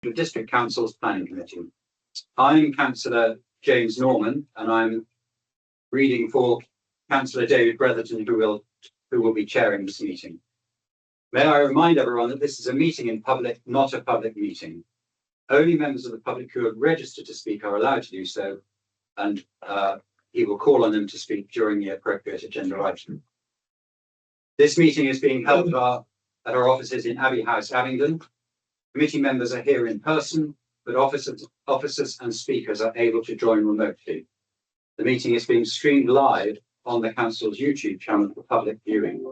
of District Council's Planning Committee. I'm Councillor James Norman, and I'm reading for Councillor David Bretherton, who will be chairing this meeting. May I remind everyone that this is a meeting in public, not a public meeting. Only members of the public who have registered to speak are allowed to do so, and he will call on them to speak during the appropriate agenda item. This meeting is being held at our offices in Abbey House, Abingdon. Committee members are here in person, but officers and speakers are able to join remotely. The meeting is being streamed live on the Council's YouTube channel for public viewing.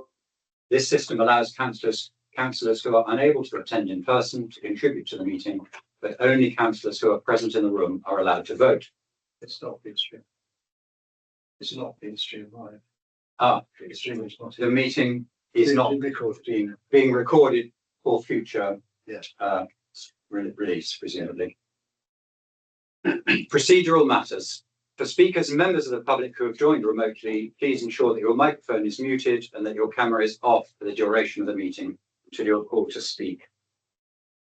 This system allows councillors who are unable to attend in person to contribute to the meeting, but only councillors who are present in the room are allowed to vote. It's not being streamed. It's not being streamed live. The meeting is not being recorded for future release, presumably. Procedural matters. For speakers and members of the public who have joined remotely, please ensure that your microphone is muted and that your camera is off for the duration of the meeting until you're called to speak.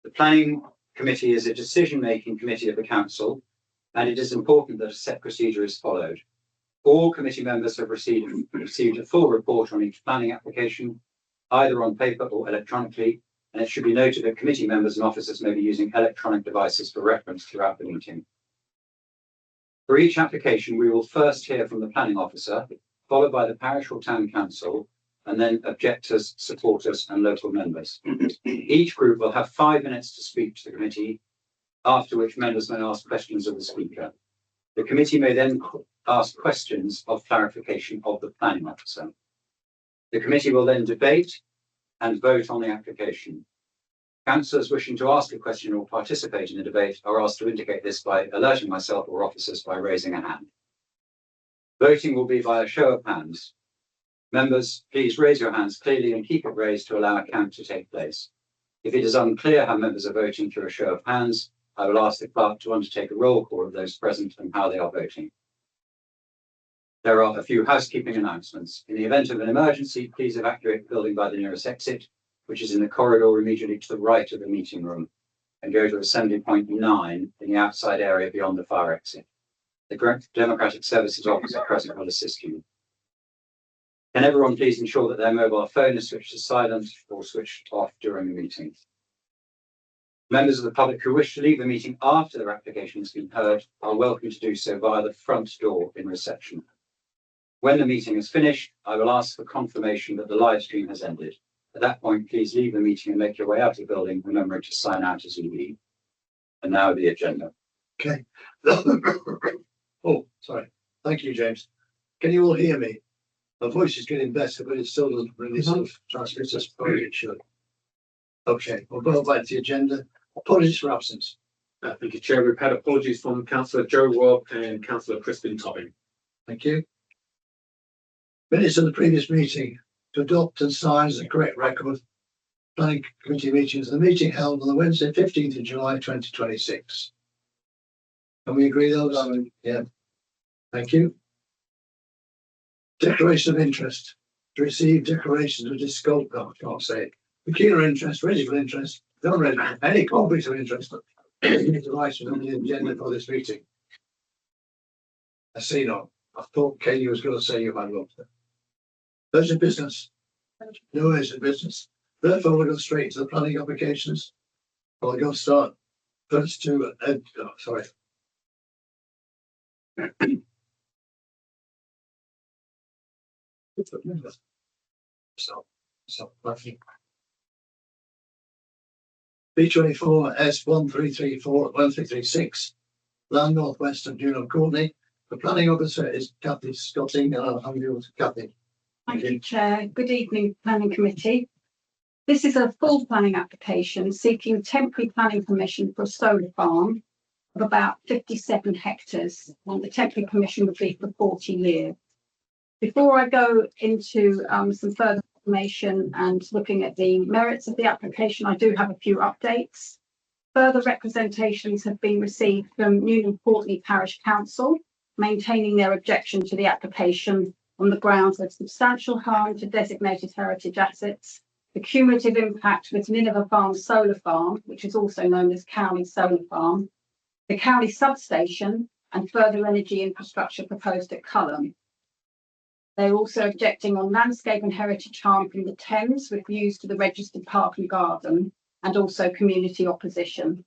The Planning Committee is a decision-making committee of the Council, and it is important that a set procedure is followed. All committee members have received a full report on each planning application, either on paper or electronically, and it should be noted that committee members and officers may be using electronic devices for reference throughout the meeting. For each application, we will first hear from the planning officer, followed by the parish or town council, and then objectors, supporters, and local members. Each group will have 5 minutes to speak to the committee, after which members may ask questions of the speaker. The committee may then ask questions of clarification of the planning officer. The committee will then debate and vote on the application. Councillors wishing to ask a question or participate in the debate are asked to indicate this by alerting myself or officers by raising a hand. Voting will be by a show of hands. Members, please raise your hands clearly and keep it raised to allow a count to take place. If it is unclear how members are voting through a show of hands, I will ask the clerk to undertake a roll call of those present and how they are voting. There are a few housekeeping announcements. In the event of an emergency, please evacuate the building by the nearest exit, which is in the corridor immediately to the right of the meeting room, and go to assembly point 9 in the outside area beyond the fire exit. The Democratic Services officer present will assist you. Can everyone please ensure that their mobile phone is switched to silent or switched off during the meeting? Members of the public who wish to leave the meeting after their application has been heard are welcome to do so via the front door in reception. When the meeting is finished, I will ask for confirmation that the live stream has ended. At that point, please leave the meeting and make your way out of the building, remembering to sign out as you leave. And now the agenda. Okay. Oh, sorry. Thank you, James. Can you all hear me? My voice is getting better, but it still doesn't really sort of transmit as probably it should. Okay, we'll go back to the agenda. Apologies for absence. Thank you, Chair. We've had apologies from Councillor Joe Robb and Councillor Crispin Topping. Thank you. Minutes of the previous meeting to adopt and sign as a correct record. Planning Committee meetings. The meeting held on the Wednesday, 15th of July, 2026. Can we agree those? Yeah. Thank you. Declaration of interest. To receive declarations of this scope. Oh, I can't say it. Peculiar interest, registered interest, non-registered, any conflict of interest. Items on the agenda for this meeting. I see none. I thought Katie was going to say you had one. Those are business. No is in business. Therefore, we'll go straight to the planning applications. I'll go start first to sorry. So B24 S1334-1336, land northwest of Juno Courtney. The planning officer is Kathy Scotting. I'll hand you to Kathy. Thank you, Chair. Good evening, Planning Committee. This is a full planning application seeking temporary planning permission for a solar farm of about 57 hectares, and the temporary permission would be for 40 years. Before I go into some further information and looking at the merits of the application, I do have a few updates. Further representations have been received from Newham Courtney Parish Council, maintaining their objection to the application on the grounds of substantial harm to designated heritage assets the cumulative impact with Nineveh Farm Solar Farm, which is also known as Cowley Solar Farm, the Cowley substation, and further energy infrastructure proposed at Culham. They're also objecting on landscape and heritage harm from the Thames with views to the registered park and garden, and also community opposition.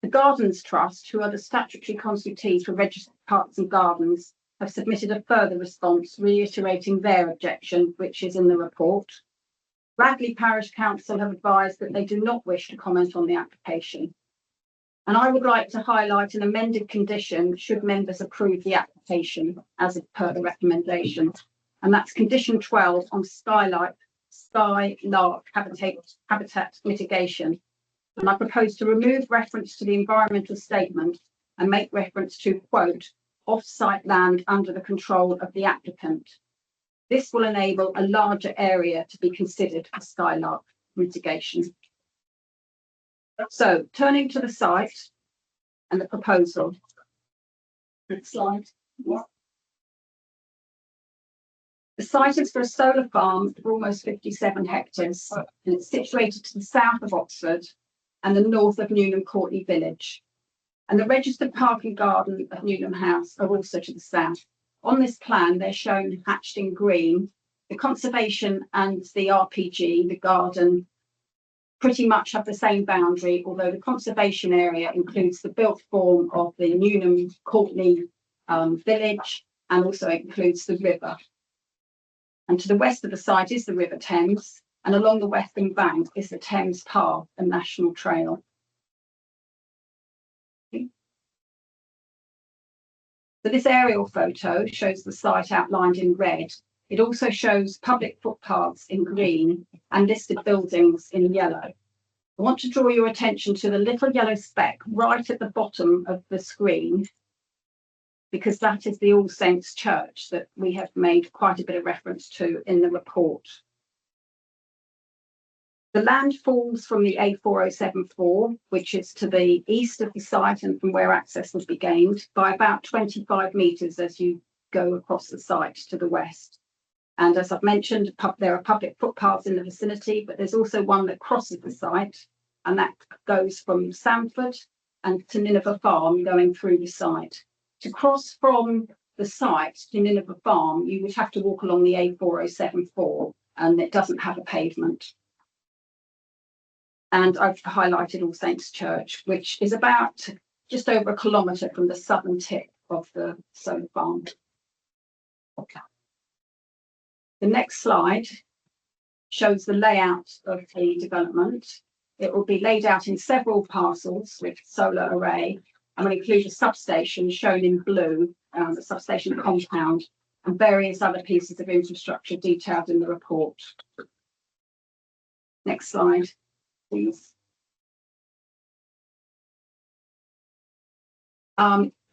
The Gardens Trust, who are the statutory consultees for registered parks and gardens, have submitted a further response reiterating their objection, which is in the report. Radley Parish Council have advised that they do not wish to comment on the application. And I would like to highlight an amended condition should members approve the application as per the recommendation. And that's condition 12 on skylark habitat mitigation. And I propose to remove reference to the environmental statement and make reference to, quote, off-site land under the control of the applicant. This will enable a larger area to be considered for skylark mitigation. So turning to the site and the proposal. Next slide. The site is for a solar farm for almost 57 hectares, and it's situated to the south of Oxford and the north of Newnham Courtney Village. And the registered park and garden of Newnham House are also to the south. On this plan, they're shown hatched in green. The conservation and the RPG, the garden, pretty much have the same boundary, although the conservation area includes the built form of the Newnham Courtney village, and also includes the river. And to the west of the site is the River Thames, and along the western bank is the Thames Path, a national trail. So this aerial photo shows the site outlined in red. It also shows public footpaths in green and listed buildings in yellow. I want to draw your attention to the little yellow speck right at the bottom of the screen, because that is the All Saints Church that we have made quite a bit of reference to in the report. The land falls from the A4074, which is to the east of the site and from where access would be gained, by about 25 metres as you go across the site to the west. And as I've mentioned, there are public footpaths in the vicinity, but there's also one that crosses the site, and that goes from Samford and to Nineveh Farm going through the site. To cross from the site to Nineveh Farm, you would have to walk along the A4074, and it doesn't have a pavement. And I've highlighted All Saints Church, which is about just over a kilometre from the southern tip of the solar farm. Okay. The next slide shows the layout of the development. It will be laid out in several parcels with solar array, and will include a substation shown in blue, the substation compound, and various other pieces of infrastructure detailed in the report. Next slide, please.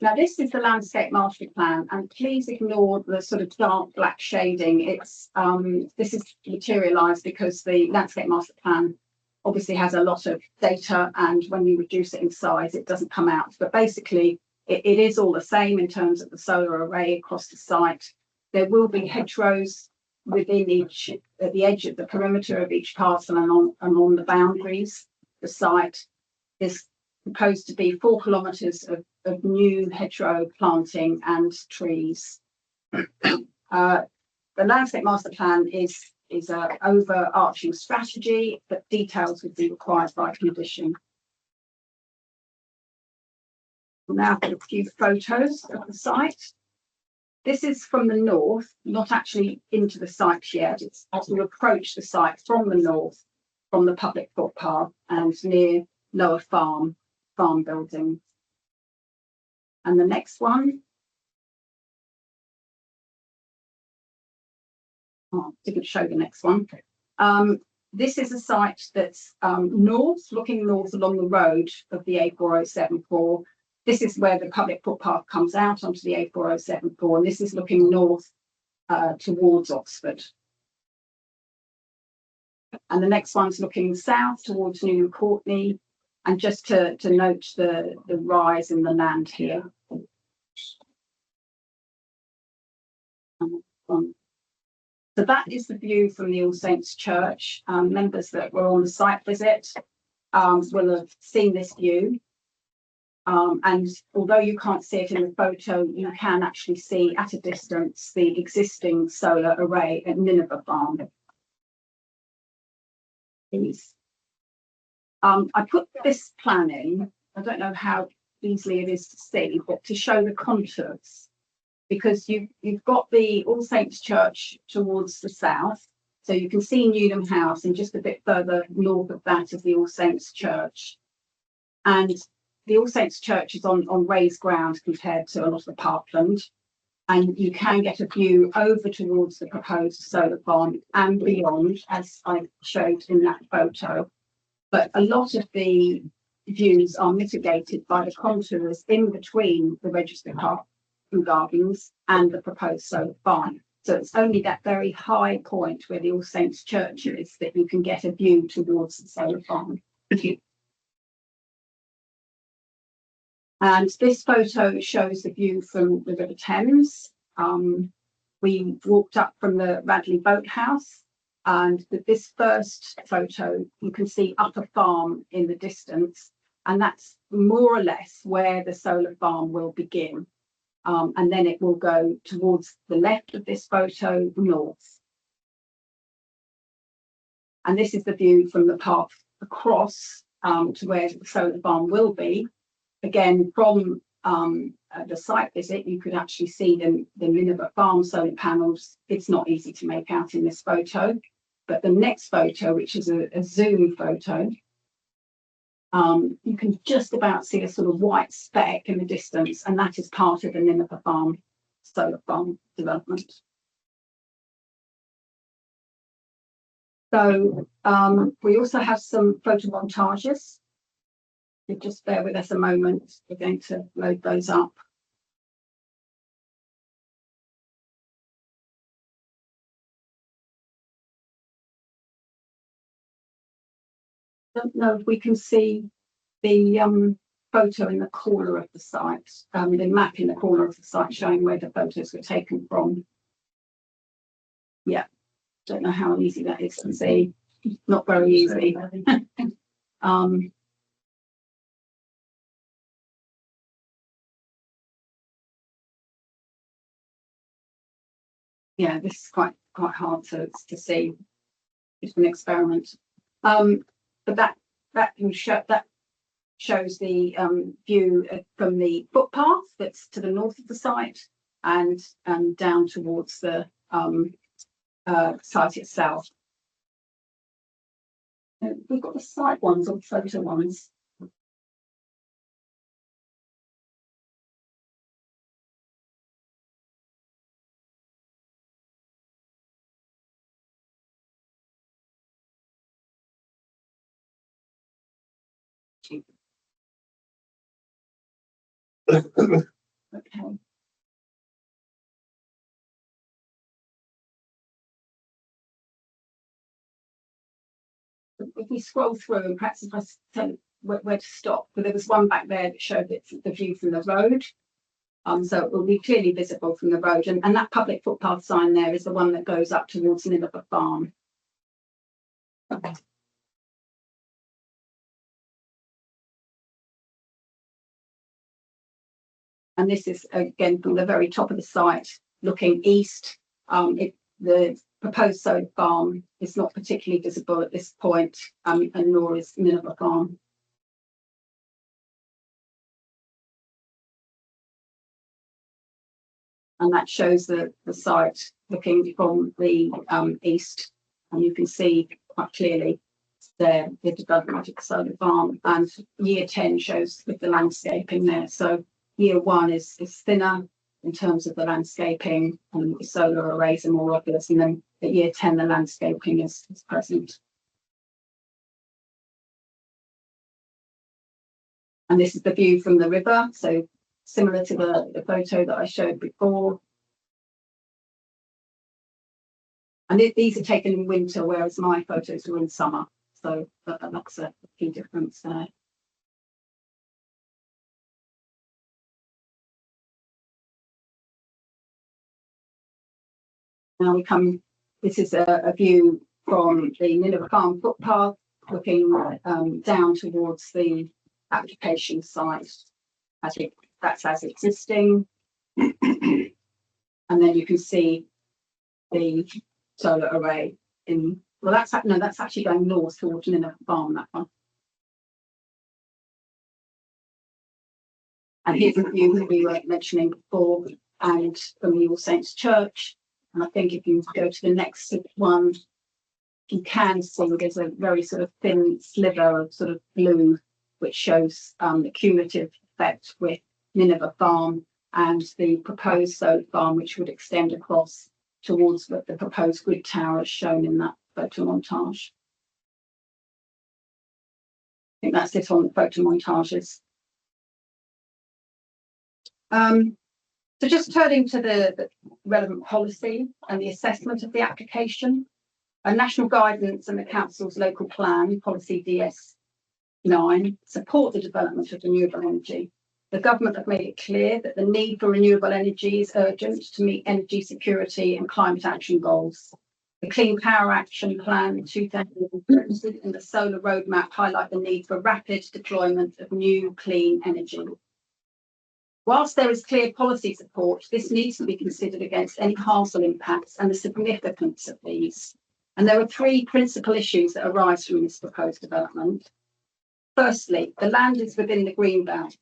Now this is the landscape master plan, and please ignore the sort of dark black shading. It's this is materialised because the landscape master plan obviously has a lot of data, and when you reduce it in size, it doesn't come out. But basically, it is all the same in terms of the solar array across the site. There will be hedgerows within each, at the edge of the perimeter of each parcel and on the boundaries. The site is proposed to be 4 kilometres of new hedgerow planting and trees. The landscape master plan is an overarching strategy, but details would be required by condition. Now for a few photos of the site. This is from the north, not actually into the site yet. It's as you approach the site from the north, from the public footpath and near Lower Farm building. And the next one. Oh, didn't show the next one. This is a site that's looking north along the road of the A4074. This is where the public footpath comes out onto the A4074, and this is looking north towards Oxford. And the next one's looking south towards Newnham Courtney, and just to note the rise in the land here. So that is the view from the All Saints Church. Members that were on the site visit will have seen this view. And although you can't see it in the photo, you can actually see at a distance the existing solar array at Nineveh Farm. Please. I put this plan in. I don't know how easily it is to see, but to show the contours, because you've got the All Saints Church towards the south, so you can see Newnham House, and just a bit further north of that is the All Saints Church. And the All Saints Church is on raised ground compared to a lot of the parkland, and you can get a view over towards the proposed solar farm and beyond, as I showed in that photo. But a lot of the views are mitigated by the contours in between the registered park and gardens and the proposed solar farm. So it's only that very high point where the All Saints Church is that you can get a view towards the solar farm. And this photo shows the view from the River Thames. We walked up from the Radley Boathouse, and with this first photo, you can see Upper Farm in the distance, and that's more or less where the solar farm will begin. And then it will go towards the left of this photo, north. And this is the view from the path across to where the solar farm will be. Again, from the site visit, you could actually see the Nineveh Farm solar panels. It's not easy to make out in this photo, but the next photo, which is a zoom photo, you can just about see a sort of white speck in the distance, and that is part of the Nineveh Farm solar farm development. So we also have some photo montages. Just bear with us a moment. We're going to load those up. Don't know if we can see the photo in the corner of the site, the map in the corner of the site showing where the photos were taken from. Yeah, don't know how easy that is to see. Not very easy. Yeah, this is quite hard to see. It's an experiment. But that shows the view from the footpath that's to the north of the site and down towards the site itself. We've got the site ones or photo ones. Okay. If we scroll through, and perhaps if I tell where to stop, but there was one back there that showed the view from the road. So it will be clearly visible from the road, and that public footpath sign there is the one that goes up towards Nineveh Farm. Okay. And this is again from the very top of the site, looking east. The proposed solar farm is not particularly visible at this point, and nor is Nineveh Farm. And that shows the site looking from the east, and you can see quite clearly there the development of the solar farm. And year 10 shows with the landscaping there. So year 1 is thinner in terms of the landscaping, and the solar arrays are more obvious. And then at year 10, the landscaping is present. And this is the view from the river. So similar to the photo that I showed before. And these are taken in winter, whereas my photos were in summer. So that's a key difference there. Now we come This is a view from the Nineveh Farm footpath, looking down towards the application site. That's as existing. And then you can see the solar array in, well, that's actually going north towards Nineveh Farm, that one. And here's a view that we were mentioning before, and from the All Saints Church. And I think if you go to the next one, you can see there's a very sort of thin sliver of sort of blue, which shows the cumulative effect with Nineveh Farm and the proposed solar farm, which would extend across towards the proposed grid tower as shown in that photo montage. I think that's it on the photo montages. So just turning to the relevant policy and the assessment of the application, a national guidance and the council's local plan, policy DS9, support the development of renewable energy. The government have made it clear that the need for renewable energy is urgent to meet energy security and climate action goals. The Clean Power Action Plan 2030 and the Solar Roadmap highlight the need for rapid deployment of new clean energy. Whilst there is clear policy support, this needs to be considered against any harmful impacts and the significance of these. And there are three principal issues that arise from this proposed development. Firstly, the land is within the green belt.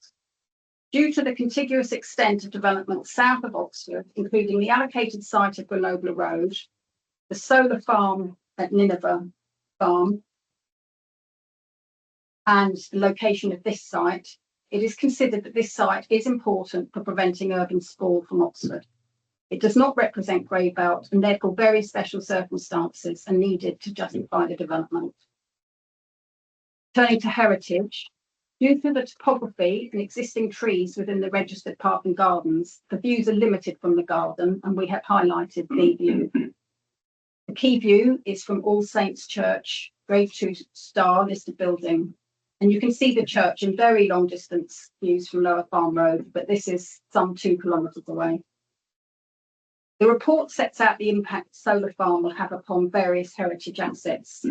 Due to the contiguous extent of development south of Oxford, including the allocated site of Grenoble Road, the solar farm at Nineveh Farm, and the location of this site, it is considered that this site is important for preventing urban sprawl from Oxford. It does not represent grey belt, and therefore very special circumstances are needed to justify the development. Turning to heritage, due to the topography and existing trees within the registered park and gardens, the views are limited from the garden, and we have highlighted the view. The key view is from All Saints Church, Grade 2 star listed building. And you can see the church in very long distance views from Lower Farm Road, but this is some 2 kilometres away. The report sets out the impact solar farm will have upon various heritage assets.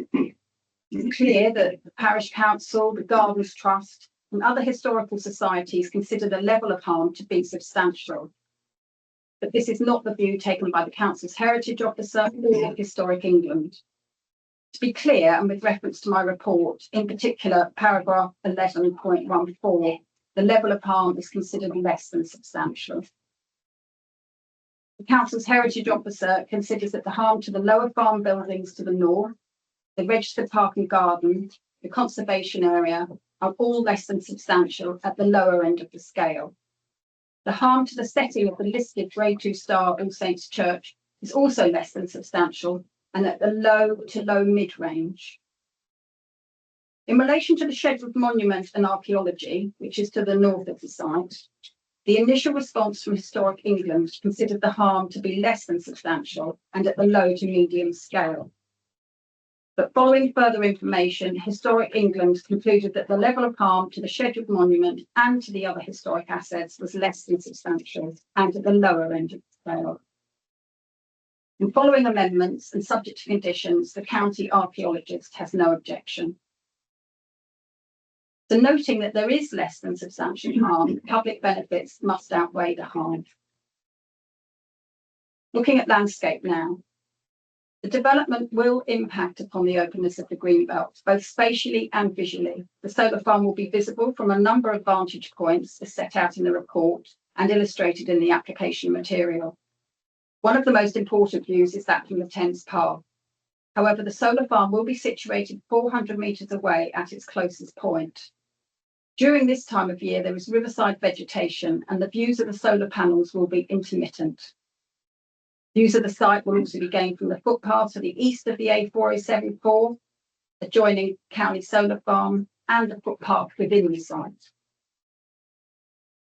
It's clear that the parish council, the Gardens Trust, and other historical societies consider the level of harm to be substantial. But this is not the view taken by the council's heritage officer or Historic England. To be clear, and with reference to my report, in particular, paragraph 11.14, the level of harm is considered less than substantial. The council's heritage officer considers that the harm to the lower farm buildings to the north, the registered park and garden, the conservation area are all less than substantial at the lower end of the scale. The harm to the setting of the listed Grade 2 star All Saints Church is also less than substantial and at the low to low mid range. In relation to the Shedwood Monument and Archaeology, which is to the north of the site, the initial response from Historic England considered the harm to be less than substantial and at the low to medium scale. But following further information, Historic England concluded that the level of harm to the Shedwood Monument and to the other historic assets was less than substantial and at the lower end of the scale. And following amendments and subject to conditions, the county archaeologist has no objection. So noting that there is less than substantial harm, public benefits must outweigh the harm. Looking at landscape now, the development will impact upon the openness of the greenbelt, both spatially and visually. The solar farm will be visible from a number of vantage points as set out in the report and illustrated in the application material. One of the most important views is that from the Thames Path. However, the solar farm will be situated 400 metres away at its closest point. During this time of year, there is riverside vegetation and the views of the solar panels will be intermittent. Views of the site will also be gained from the footpath to the east of the A4074, adjoining County Solar Farm and the footpath within the site.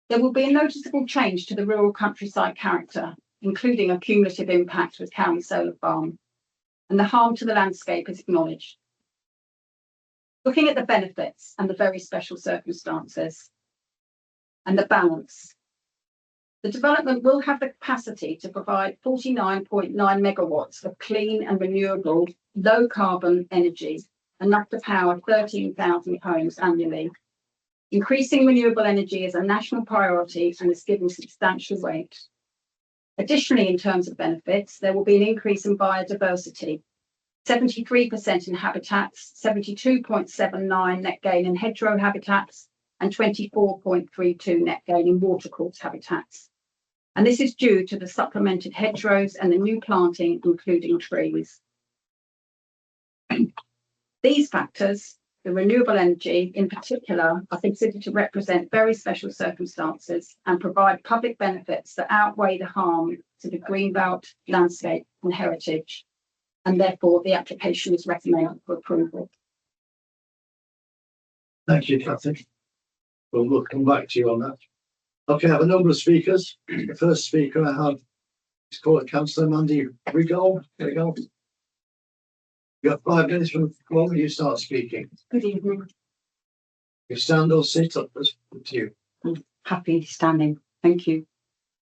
There will be a noticeable change to the rural countryside character, including a cumulative impact with County Solar Farm, and the harm to the landscape is acknowledged. Looking at the benefits and the very special circumstances and the balance, The development will have the capacity to provide 49.9 megawatts of clean and renewable low carbon energy, enough to power 13,000 homes annually. Increasing renewable energy is a national priority and is given substantial weight. Additionally, in terms of benefits, there will be an increase in biodiversity. 73% in habitats, 72.79 net gain in hedgerow habitats, and 24.32 net gain in watercourse habitats. And this is due to the supplemented hedgerows and the new planting, including trees. These factors, the renewable energy in particular, are considered to represent very special circumstances and provide public benefits that outweigh the harm to the greenbelt, landscape and heritage. And therefore the application is recommended for approval. Thank you, Cathy. We'll come back to you on that. Okay, I have a number of speakers. The first speaker I have is called Councillor Mandy Rigold. You have 5 minutes from the moment you start speaking. Good evening. You stand or sit up, it's up to you. I'm happy standing. Thank you.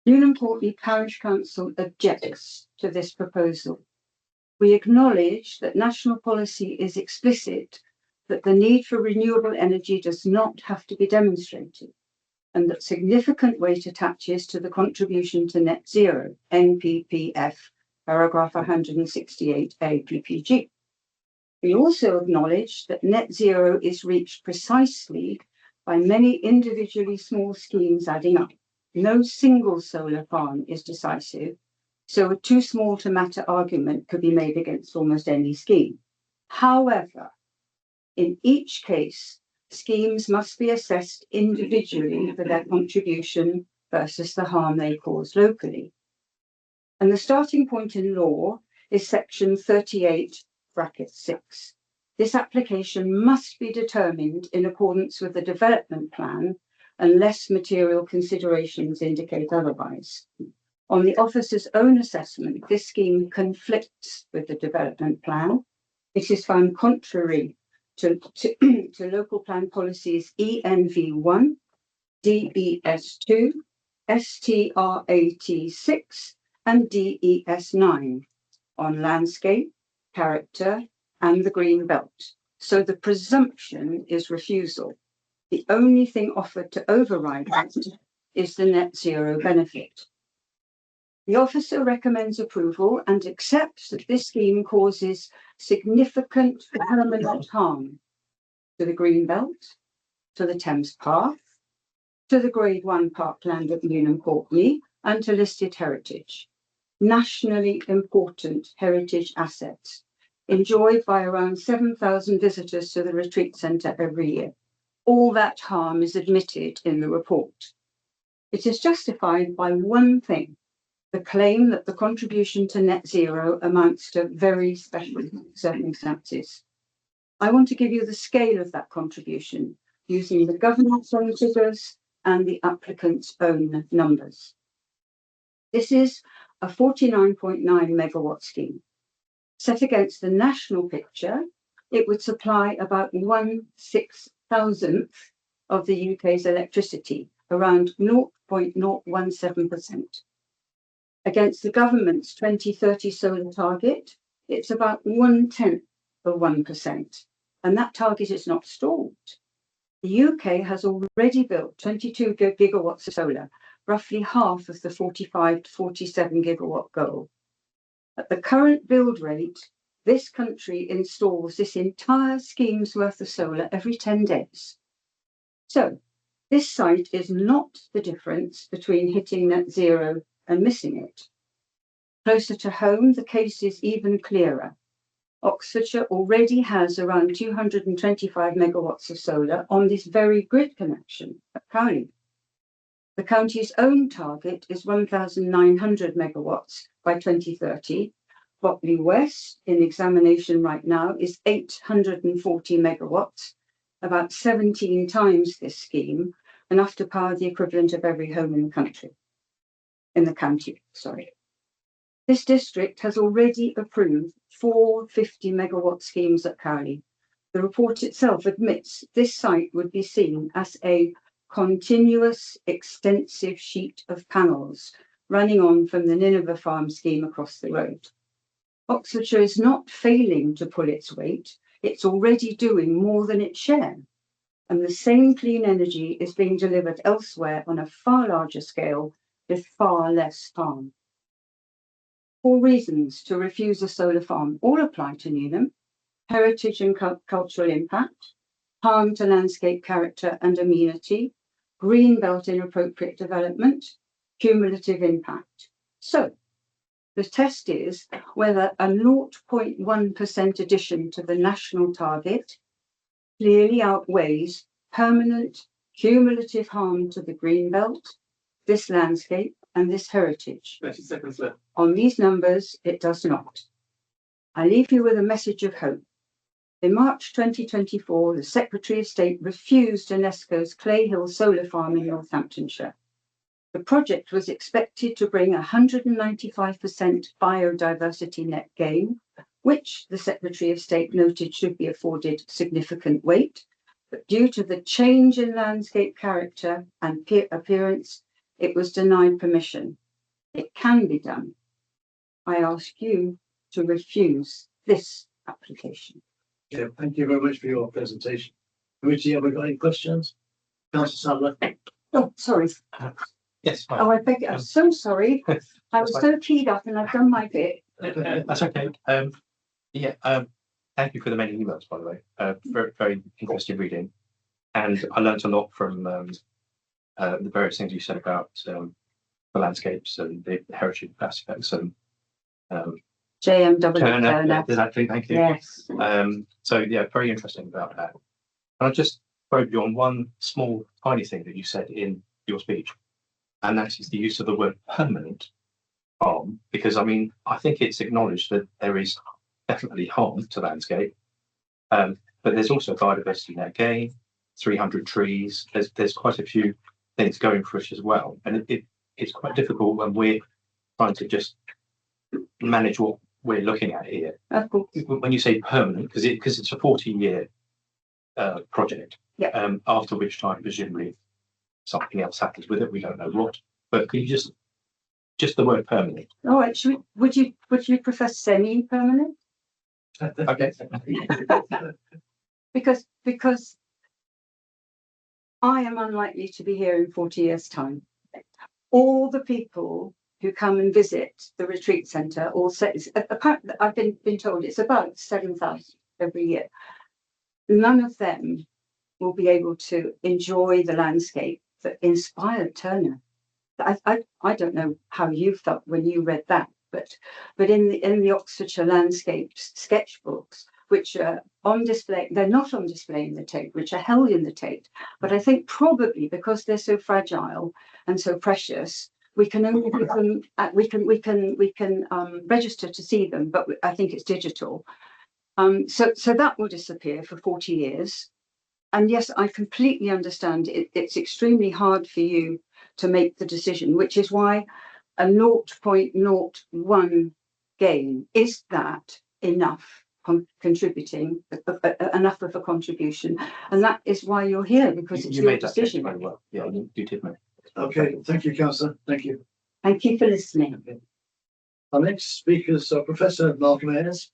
Newham Courtney Parish Council objects to this proposal. We acknowledge that national policy is explicit that the need for renewable energy does not have to be demonstrated, and that significant weight attaches to the contribution to net zero, NPPF, paragraph 168A PPG. We also acknowledge that net zero is reached precisely by many individually small schemes adding up. No single solar farm is decisive, so a too small to matter argument could be made against almost any scheme. However, in each case, schemes must be assessed individually for their contribution versus the harm they cause locally. And the starting point in law is section 38(6). This application must be determined in accordance with the development plan unless material considerations indicate otherwise. On the officer's own assessment, this scheme conflicts with the development plan. It is found contrary to local plan policies ENV1, DES2, STRAT6, and DES9 on landscape, character, and the green belt. So the presumption is refusal. The only thing offered to override that is the net zero benefit. The officer recommends approval and accepts that this scheme causes significant permanent harm to the green belt, to the Thames Path, to the Grade 1 parkland at Newham Courtney, and to listed heritage. Nationally important heritage assets enjoyed by around 7,000 visitors to the retreat centre every year. All that harm is admitted in the report. It is justified by one thing: the claim that the contribution to net zero amounts to very special circumstances. I want to give you the scale of that contribution using the government's own figures and the applicant's own numbers. This is a 49.9 megawatt scheme. Set against the national picture, it would supply about 1/6,000th of the UK's electricity, around 0.017%. Against the government's 2030 solar target, it's about 0.1%, and that target is not stalled. The UK has already built 22 gigawatts of solar, roughly half of the 45 to 47 gigawatt goal. At the current build rate, this country installs this entire scheme's worth of solar every 10 days. So this site is not the difference between hitting net zero and missing it. Closer to home, the case is even clearer. Oxfordshire already has around 225 megawatts of solar on this very grid connection at Cowley. The county's own target is 1,900 megawatts by 2030. Botley West, in examination right now, is 840 megawatts, about 17 times this scheme, enough to power the equivalent of every home in the country. In the county, sorry. This district has already approved 4 50 megawatt schemes at Cowley. The report itself admits this site would be seen as a continuous, extensive sheet of panels running on from the Nineveh Farm scheme across the road. Oxfordshire is not failing to pull its weight, it's already doing more than its share. And the same clean energy is being delivered elsewhere on a far larger scale with far less harm. 4 reasons to refuse a solar farm all apply to Newnham: heritage and cultural impact, harm to landscape character and amenity, green belt inappropriate development, cumulative impact. So the test is whether a 0.1% addition to the national target clearly outweighs permanent cumulative harm to the green belt, this landscape and this heritage. 30 seconds left. On these numbers, it does not. I leave you with a message of hope. In March 2024, the Secretary of State refused UNESCO's Clay Hill Solar Farm in Northamptonshire. The project was expected to bring 195% biodiversity net gain, which the Secretary of State noted should be afforded significant weight, but due to the change in landscape character and appearance, it was denied permission. It can be done. I ask you to refuse this application. Yeah, thank you very much for your presentation. Committee, have we got any questions? Councillor Sadler? Oh, sorry. Yes, fine. Oh, I beg. I'm so sorry. I was so keyed up, and I've done my bit. That's okay. Thank you for the many emails, by the way. Very, very interesting reading, and I learned a lot from the various things you said about the landscapes and the heritage aspects and JMW Turner. Turner. Thank you. Yes. So yeah, very interesting about that. And I just probe you on one small, tiny thing that you said in your speech, and that is the use of the word permanent harm, because I mean, I think it's acknowledged that there is definitely harm to landscape, but there's also biodiversity net gain, 300 trees. There's quite a few things going for us as well, and it's quite difficult when we're trying to just manage what we're looking at here. Of course. When you say permanent, because it's a 14-year project, Yeah. After which time presumably something else happens with it. We don't know what, but can you just the word permanent? All right. Would you prefer semi-permanent? Okay. Because I am unlikely to be here in 40 years' time. All the people who come and visit the retreat centre all say, apparently I've been told it's about 7,000 every year. None of them will be able to enjoy the landscape that inspired Turner. I don't know how you felt when you read that, but in the Oxfordshire landscapes sketchbooks, which are on display, they're not on display in the Tate, which are held in the Tate. But I think probably because they're so fragile and so precious, we can only give them. We can register to see them, but I think it's digital. So that will disappear for 40 years. And yes, I completely understand it's extremely hard for you to make the decision, which is why a 0.01 gain, is that enough contributing, enough of a contribution? And that is why you're here, because it's you your made that case decision. very well. Yeah, you did make. Okay, thank you, Councillor. Thank you. Thank you for listening. Our next speakers are Professor Malcolm Ayres,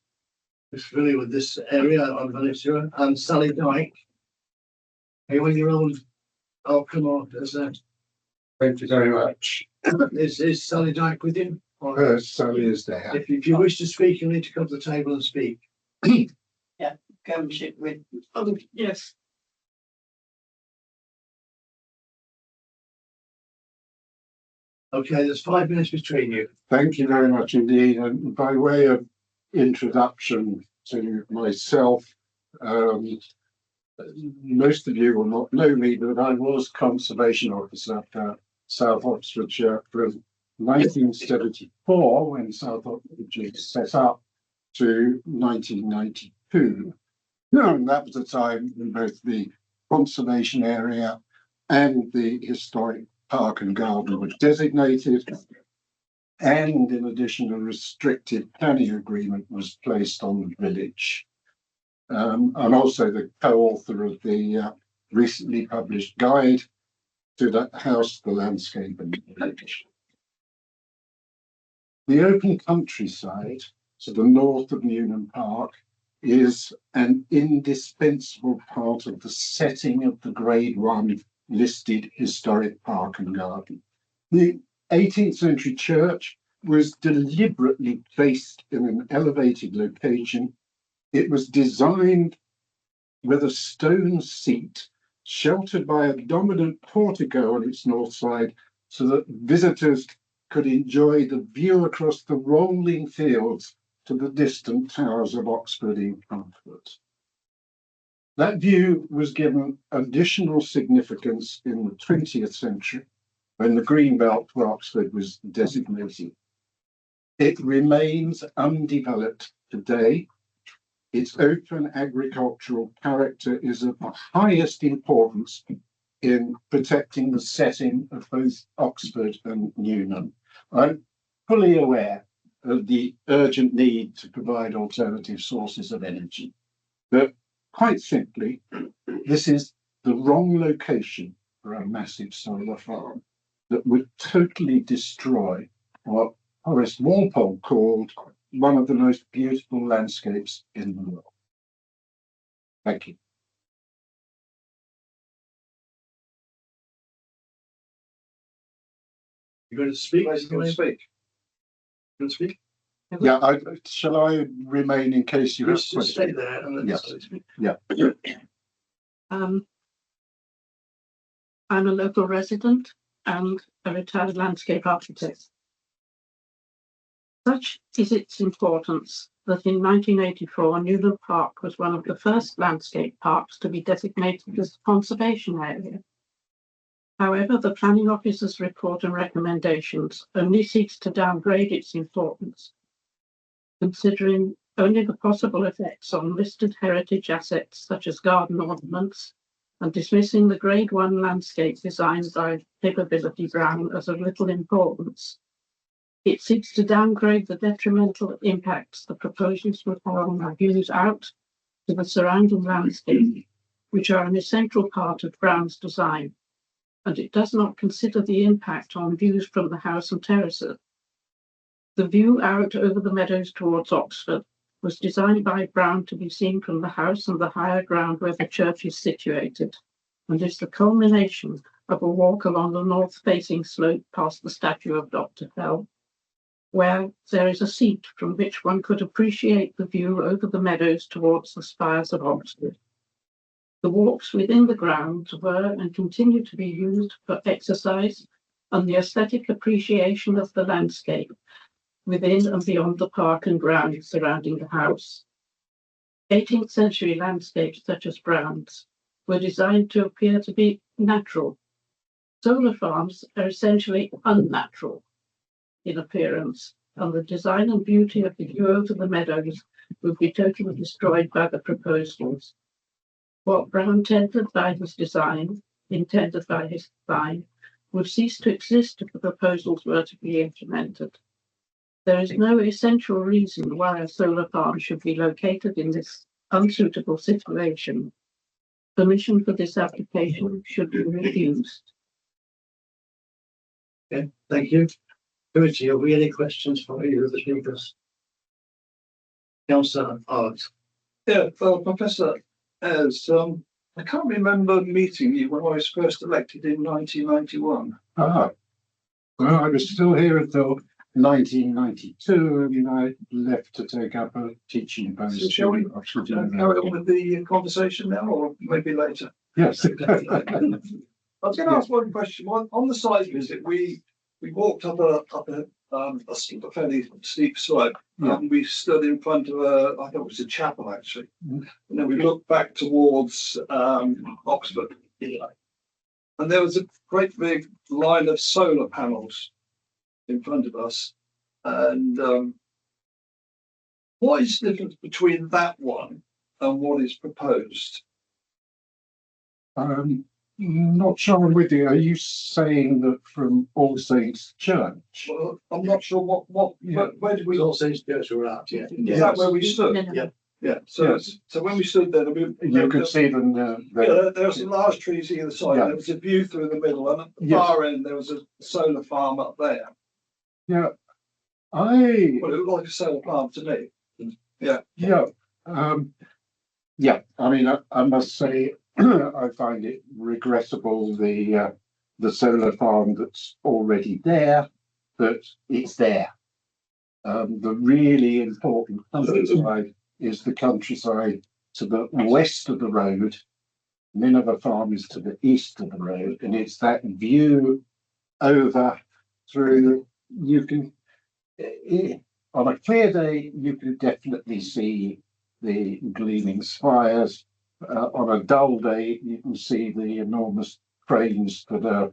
who's familiar with this area on Valencia, and Sally Dyke. Are you on your own? Oh, come on, is that? Thank you very much. Is Sally Dyke with you? Sally is there. If you wish to speak, you need to come to the table and speak. Go with. Yes. Okay, there's 5 minutes between you. Thank you very much indeed. And by way of introduction to myself, most of you will not know me, but I was Conservation Officer for South Oxfordshire from 1974, when South Oxfordshire set up, to 1992. And that was a time when both the conservation area and the historic park and garden were designated. And in addition, a restricted planning agreement was placed on the village. I'm also the co-author of the recently published guide to that house the landscape and village. The open countryside to the north of Newnham Park is an indispensable part of the setting of the Grade 1 listed historic park and garden. The 18th century church was deliberately placed in an elevated location. It was designed with a stone seat sheltered by a dominant portico on its north side so that visitors could enjoy the view across the rolling fields to the distant towers of Oxford in comfort. That view was given additional significance in the 20th century when the green belt for Oxford was designated. It remains undeveloped today. Its open agricultural character is of the highest importance in protecting the setting of both Oxford and Newnham. I'm fully aware of the urgent need to provide alternative sources of energy, but quite simply, this is the wrong location for a massive solar farm that would totally destroy what Horace Walpole called one of the most beautiful landscapes in the world. Thank you. You going to speak? Can I speak? Can I speak? Yeah, shall I remain in case you have Just stay questions? there and let Yes. us speak. I'm a local resident and a retired landscape architect. Such is its importance that in 1984, Newnham Park was one of the first landscape parks to be designated as a conservation area. However, the planning officer's report and recommendations only seeks to downgrade its importance, considering only the possible effects on listed heritage assets such as garden ornaments, and dismissing the Grade 1 landscape designed by Capability Brown as of little importance. It seeks to downgrade the detrimental impacts the proposals would have on our views out to the surrounding landscape, which are an essential part of Brown's design, and it does not consider the impact on views from the house and terraces. The view out over the meadows towards Oxford was designed by Brown to be seen from the house and the higher ground where the church is situated, and is the culmination of a walk along the north-facing slope past the statue of Dr. Fell, where there is a seat from which one could appreciate the view over the meadows towards the spires of Oxford. The walks within the grounds were and continue to be used for exercise and the aesthetic appreciation of the landscape within and beyond the park and grounds surrounding the house. 18th century landscapes such as Brown's were designed to appear to be natural. Solar farms are essentially unnatural in appearance, and the design and beauty of the view over the meadows would be totally destroyed by the proposals. What Brown intended by his design would cease to exist if the proposals were to be implemented. There is no essential reason why a solar farm should be located in this unsuitable situation. Permission for this application should be refused. Okay, thank you. Committee, have we any questions for either of the speakers? Councillor Art. Yeah, well, Professor, as I can't remember meeting you when I was first elected in 1991. Well, I was still here until 1992, and I left to take up a teaching post. So shall we carry on with the conversation now, or maybe later? Yes. I was going to ask one question. On the site visit, we walked up a fairly steep slope, and we stood in front of I thought it was a chapel actually, and then we looked back towards Oxford, and there was a great big line of solar panels in front of us. And what is the difference between that one and what is proposed? Not sure I'm with you. Are you saying that from All Saints Church? Well, I'm not sure where did we, All Saints Church were out, yeah. is that where we stood? No, no. Yeah, so when we stood there, You could see them, there were some large trees either side. Yeah. There was a view through the middle, and at the Yes. far end there was a solar farm up there. yeah. Well, it looked like a solar farm to me. Yeah, I mean, I must say, I find it regrettable, the solar farm that's already there, that it's there. The really important countryside is the countryside to the west of the road. Nineveh Farm is to the east of the road, and it's that view over through, you can, on a clear day, you can definitely see the gleaming spires. On a dull day, you can see the enormous cranes that are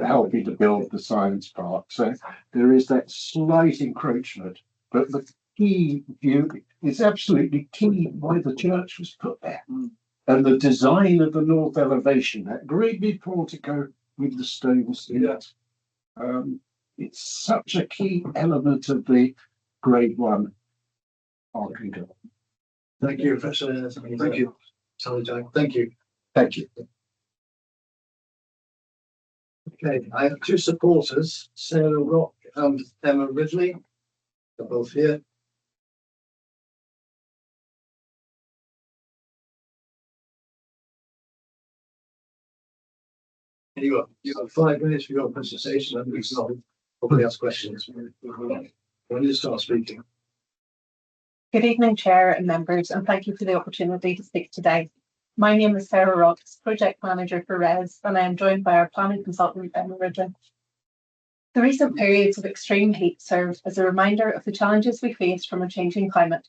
helping to build the science park. So there is that slight encroachment, but the key view is absolutely key why the church was put there. And the design of the north elevation, that great big portico with the stones in it. It's such a key element of the Grade 1 architecture. Thank you, Professor. Thank you. Sally Jack. Thank you. Thank you. Okay, I have two supporters, Sarah Rock and Emma Ridley. They're both here. You got 5 minutes for your presentation, and we can probably ask questions when you start speaking. Good evening, Chair and members, and thank you for the opportunity to speak today. My name is Sarah Rocks, Project Manager for RES, and I am joined by our planning consultant, Emma Ridley. The recent periods of extreme heat serve as a reminder of the challenges we face from a changing climate.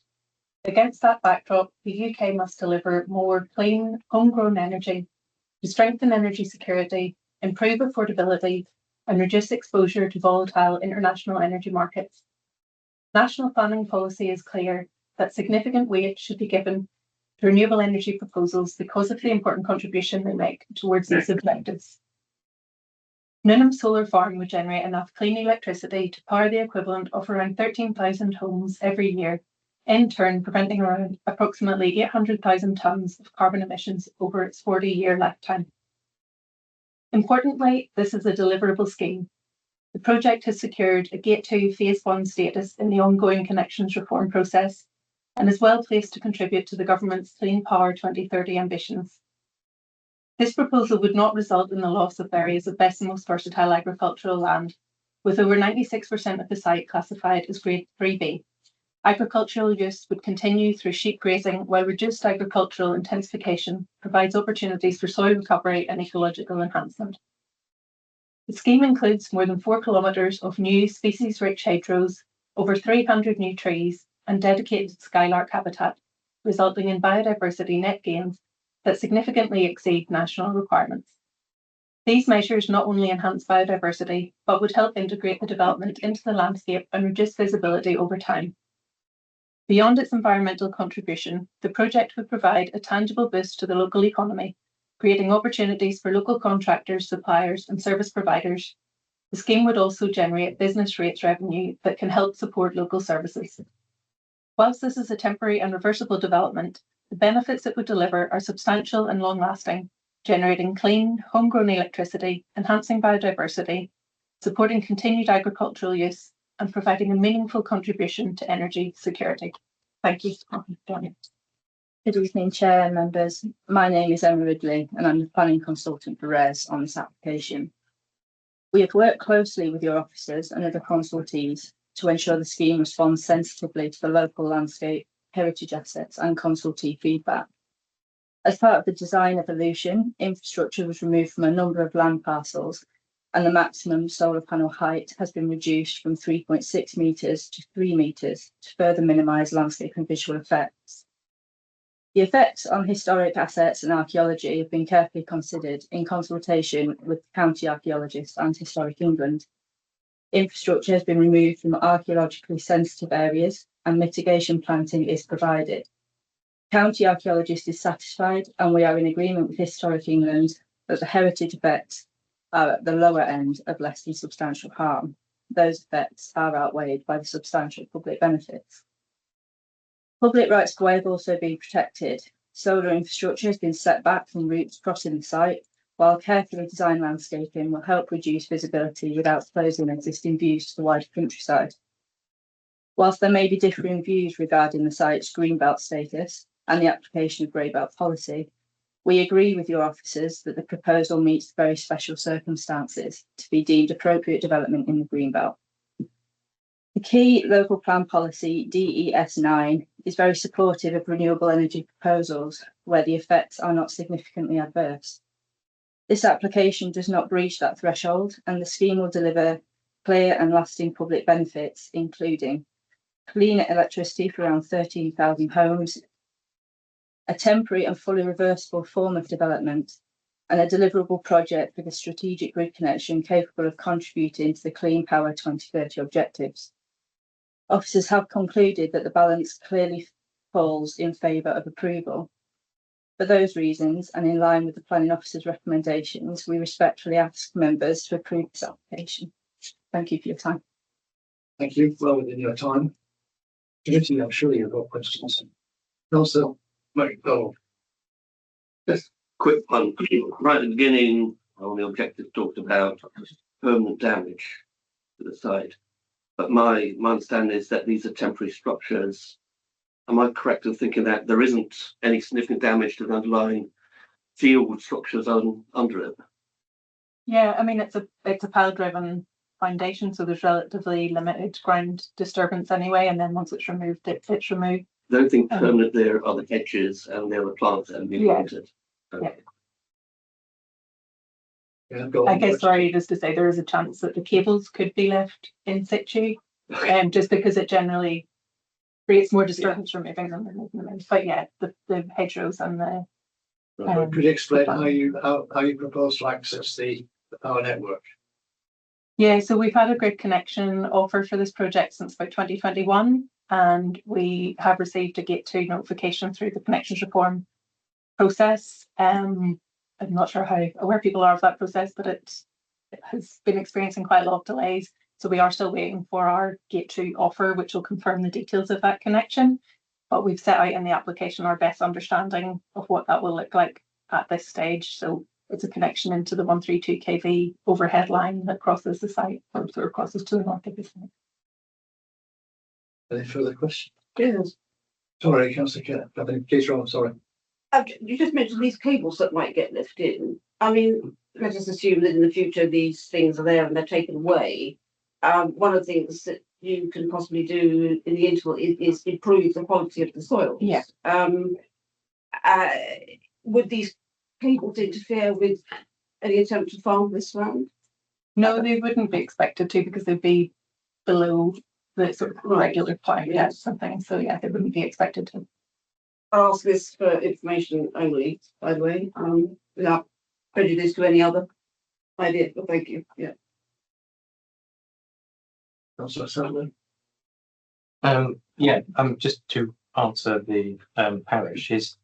Against that backdrop, the UK must deliver more clean, homegrown energy to strengthen energy security, improve affordability, and reduce exposure to volatile international energy markets. National planning policy is clear that significant weight should be given to renewable energy proposals because of the important contribution they make towards these objectives. Nuneham Solar Farm would generate enough clean electricity to power the equivalent of around 13,000 homes every year, in turn preventing around approximately 800,000 tonnes of carbon emissions over its 40-year lifetime. Importantly, this is a deliverable scheme. The project has secured a Gate 2 Phase 1 status in the ongoing connections reform process and is well placed to contribute to the government's Clean Power 2030 ambitions. This proposal would not result in the loss of areas of best and most versatile agricultural land, with over 96% of the site classified as Grade 3B. Agricultural use would continue through sheep grazing, while reduced agricultural intensification provides opportunities for soil recovery and ecological enhancement. The scheme includes more than 4 kilometres of new species-rich hedgerows, over 300 new trees, and dedicated skylark habitat, resulting in biodiversity net gains that significantly exceed national requirements. These measures not only enhance biodiversity, but would help integrate the development into the landscape and reduce visibility over time. Beyond its environmental contribution, the project would provide a tangible boost to the local economy, creating opportunities for local contractors, suppliers, and service providers. The scheme would also generate business rates revenue that can help support local services. Whilst this is a temporary and reversible development, the benefits it would deliver are substantial and long-lasting, generating clean, homegrown electricity, enhancing biodiversity, supporting continued agricultural use, and providing a meaningful contribution to energy security. Thank you. Good evening, Chair and members. My name is Emma Ridley, and I'm the planning consultant for RES on this application. We have worked closely with your officers and other consultees to ensure the scheme responds sensitively to the local landscape, heritage assets, and consultee feedback. As part of the design evolution, infrastructure was removed from a number of land parcels, and the maximum solar panel height has been reduced from 3.6 metres to 3 metres to further minimise landscape and visual effects. The effects on historic assets and archaeology have been carefully considered in consultation with county archaeologists and Historic England. Infrastructure has been removed from archaeologically sensitive areas and mitigation planting is provided. County archaeologist is satisfied, and we are in agreement with Historic England that the heritage effects are at the lower end of less than substantial harm. Those effects are outweighed by the substantial public benefits. Public rights of way have also been protected. Solar infrastructure has been set back from routes crossing the site, while carefully designed landscaping will help reduce visibility without closing existing views to the wider countryside. Whilst there may be differing views regarding the site's greenbelt status and the application of grey belt policy, we agree with your officers that the proposal meets very special circumstances to be deemed appropriate development in the greenbelt. The key local plan policy, DES9, is very supportive of renewable energy proposals where the effects are not significantly adverse. This application does not breach that threshold, and the scheme will deliver clear and lasting public benefits, including cleaner electricity for around 13,000 homes, a temporary and fully reversible form of development, and a deliverable project with a strategic grid connection capable of contributing to the Clean Power 2030 objectives. Officers have concluded that the balance clearly falls in favour of approval. For those reasons, and in line with the planning officer's recommendations, we respectfully ask members to approve this application. Thank you for your time. Thank you. Well within your time. Committee, I'm sure you've got questions. Also, McDonald. Quick one. Right at the beginning, on the objective talked about permanent damage to the site. But my understanding is that these are temporary structures. Am I correct in thinking that there isn't any significant damage to the underlying field structures under it? Yeah, I mean, it's a pile-driven foundation, so there's relatively limited ground disturbance anyway, and then once it's removed, it's removed. The only thing permanent there are the hedges and the other plants that have been planted. Okay. Yeah, I guess, sorry, just to say there is a chance that the cables could be left in situ, just because it generally creates more disturbance removing them than moving them in. But yeah, the hedgerows and the could you explain how you propose to access the power network? Yeah, so we've had a grid connection offer for this project since about 2021, and we have received a Gate 2 notification through the connections reform process. I'm not sure how aware people are of that process, but it has been experiencing quite a lot of delays. So we are still waiting for our Gate 2 offer, which will confirm the details of that connection. But we've set out in the application our best understanding of what that will look like at this stage. So it's a connection into the 132 kV overhead line that crosses the site, or sort of crosses to the north of the site. Any further questions? Yes. Sorry, Councillor Keith, sorry. You just mentioned these cables that might get lifted in. I mean, let us assume that in the future these things are there and they're taken away. One of the things that you can possibly do in the interval is improve the quality of the soil. Yeah. Would these cables interfere with any attempt to farm this land? No, they wouldn't be expected to, because they'd be below the sort of regular pipe, yeah, something. So yeah, they wouldn't be expected to. I'll ask this for information only, by the way, without prejudice to any other idea, but thank you. Yeah. Councillor Sutherland. Just to answer the parish is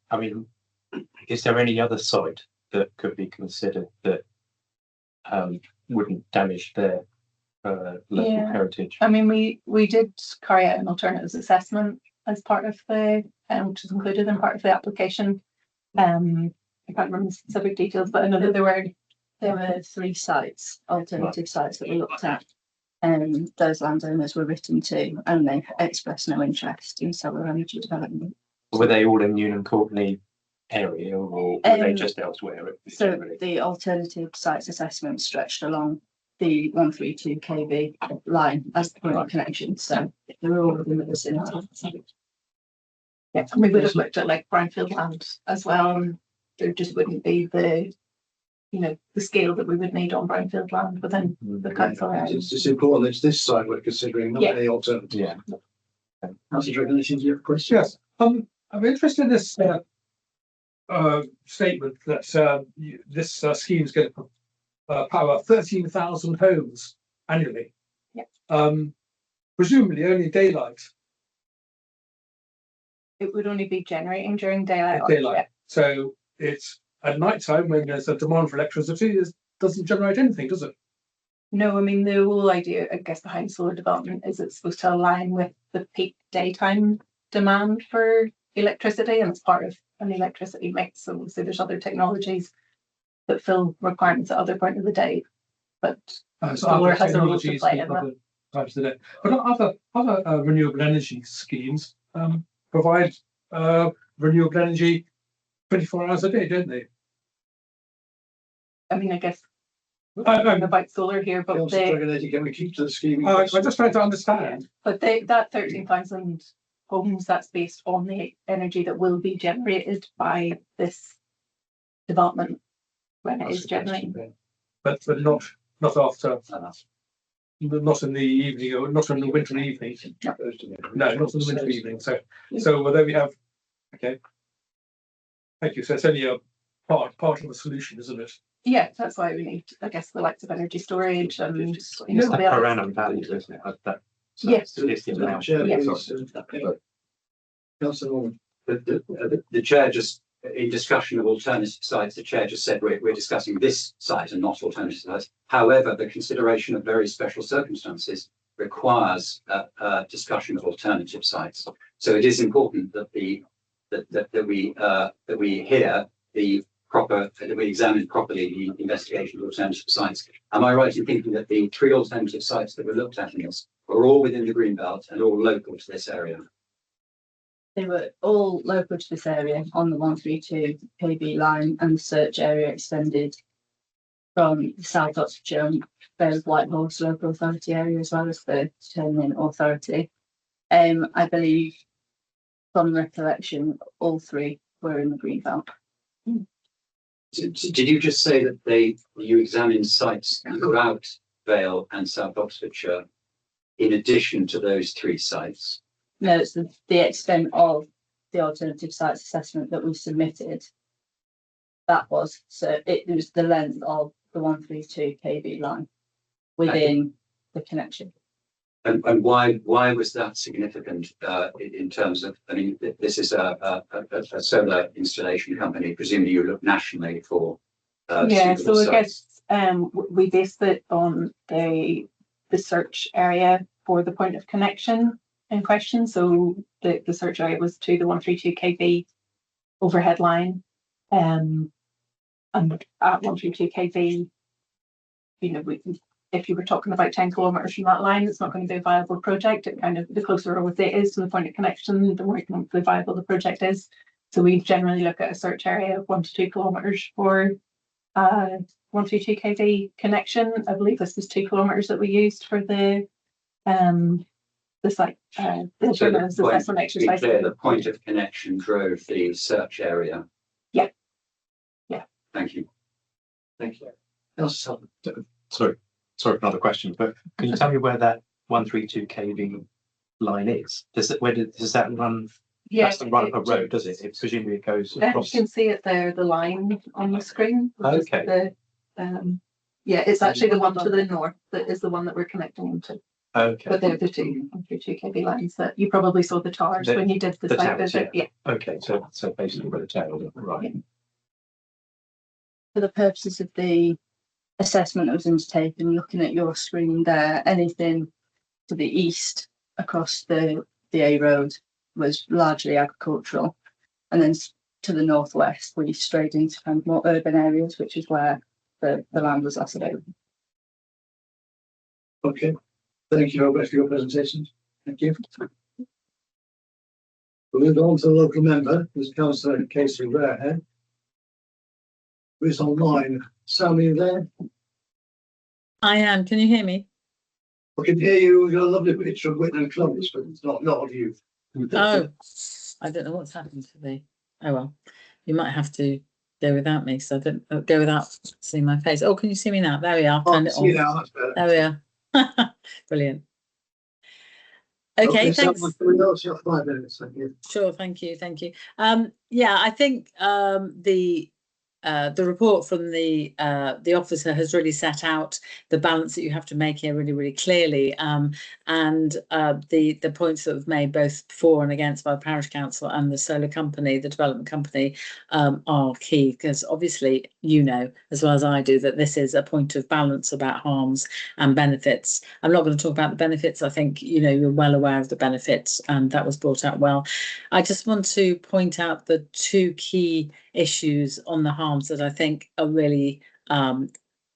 there any other site that could be considered that wouldn't damage their local heritage? I mean, we did carry out an alternatives assessment as part of the which is included in part of the application. I can't remember the specific details, but I know that there were 3 sites, alternative sites that we looked at. And those landowners were written to, and they expressed no interest in solar energy development. Were they all in Newnham Courtney area, or were they just elsewhere? So the alternative sites assessment stretched along the 132 kV line as the point connection. So they were all within the vicinity. Yeah, and we would have looked at like brownfield land as well, and there just wouldn't be the scale that we would need on brownfield land within the council area. It's important it's this side we're considering, not any alternative. Yeah. Councillor Dragon, anything to your question? Yes. I'm interested in this statement that this scheme is going to power 13,000 homes annually. Yeah. Presumably only daylight. It would only be generating during daylight. Daylight. So it's at night time when there's a demand for electricity, it doesn't generate anything, does it? No, I mean, the whole idea, I guess, behind solar development is it's supposed to align with the peak daytime demand for electricity and it's part of an electricity mix. So obviously there's other technologies that fill requirements at other point of the day. But solar has a role to play in that. Types of it. But other renewable energy schemes provide renewable energy 24 hours a day, don't they? I mean, I guess I'm about solar here, but Councillor Dragonetti, can we keep to the scheme? I'm just trying to understand. but that 13,000 homes, that's based on the energy that will be generated by this development when it is generating. But not after, not in the evening or not in the winter evening. No, not in the winter evening. So there we have. Okay. Thank you. So it's only a part of the solution, isn't it? Yeah, that's why we need, I guess, the likes of energy storage and It's the per annum value, isn't it? Yes. It's the amount. Chair, Yeah. please, Councillor Norman. The chair just, in discussion of alternative sites, the chair just said we're discussing this site and not alternative sites. However, the consideration of very special circumstances requires discussion of alternative sites. So it is important that we hear the proper, that we examine properly the investigation of alternative sites. Am I right in thinking that the 3 alternative sites that were looked at in this were all within the Greenbelt and all local to this area? They were all local to this area on the 132 kV line, and the search area extended from the South Oxfordshire and Vale of Whitehorse local authority area as well as the Turning authority. I believe from recollection, all 3 were in the Greenbelt. Did you just say that you examined sites throughout Vale and South Oxfordshire in addition to those 3 sites? No, it's the extent of the alternative sites assessment that we submitted. That was, so it was the length of the 132 kV line within the connection. And why was that significant in terms of, I mean, this is a solar installation company, presumably you look nationally for yeah, so suitable I sites. guess we based it on the search area for the point of connection in question. So the search area was to the 132 kV overhead line. And at 132 kV, you know, if you were talking about 10 kilometres from that line, it's not going to be a viable project. It kind of, the closer it is to the point of connection, the more economically viable the project is. So we generally look at a search area of 1 to 2 kilometres for 132 kV connection. I believe this was 2 kilometres that we used for the site. So the point of connection drove the search area. Yeah. Yeah. Thank you. Thank you. Sorry for another question, but can you tell me where that 132 kV line is? Does that run? Yeah, that's the run up a road, does it? Presumably it goes You across. can see it there, the line on the screen. which is Okay. Yeah, it's actually the one to the north that is the one that we're connecting into. Okay. But they're the 2 kV lines that you probably saw the towers when you did the site towers, visit. Yeah. Okay, so basically where the tower is, right. For the purposes of the assessment that was undertaken, looking at your screen there, anything to the east across the A road was largely agricultural, and then to the northwest we strayed into kind of more urban areas, which is where the land was less available. Okay, thank you very much for your presentation. Thank you. We'll move on to the local member, who's Councillor Casey Rarehead, who is online. Sam, are you there? I am. Can you hear me? I can hear you. We've got a lovely picture of Whitland Clubs, but it's not of you. Oh, I don't know what's happened to me. Oh well, you might have to go without me, so I don't go without seeing my face. Oh, can you see me now? There we are. Oh, Turn it see on. now, that's better. There we are. Brilliant. Okay, thanks. Someone else, you have 5 minutes. Thank you. Sure, thank you. Yeah, I think the report from the officer has really set out the balance that you have to make here really, really clearly. And the points that were made both for and against by the parish council and the solar company, the development company, are key, because obviously you know as well as I do that this is a point of balance about harms and benefits. I'm not going to talk about the benefits. I think you know you're well aware of the benefits, and that was brought out well. I just want to point out the two key issues on the harms that I think are really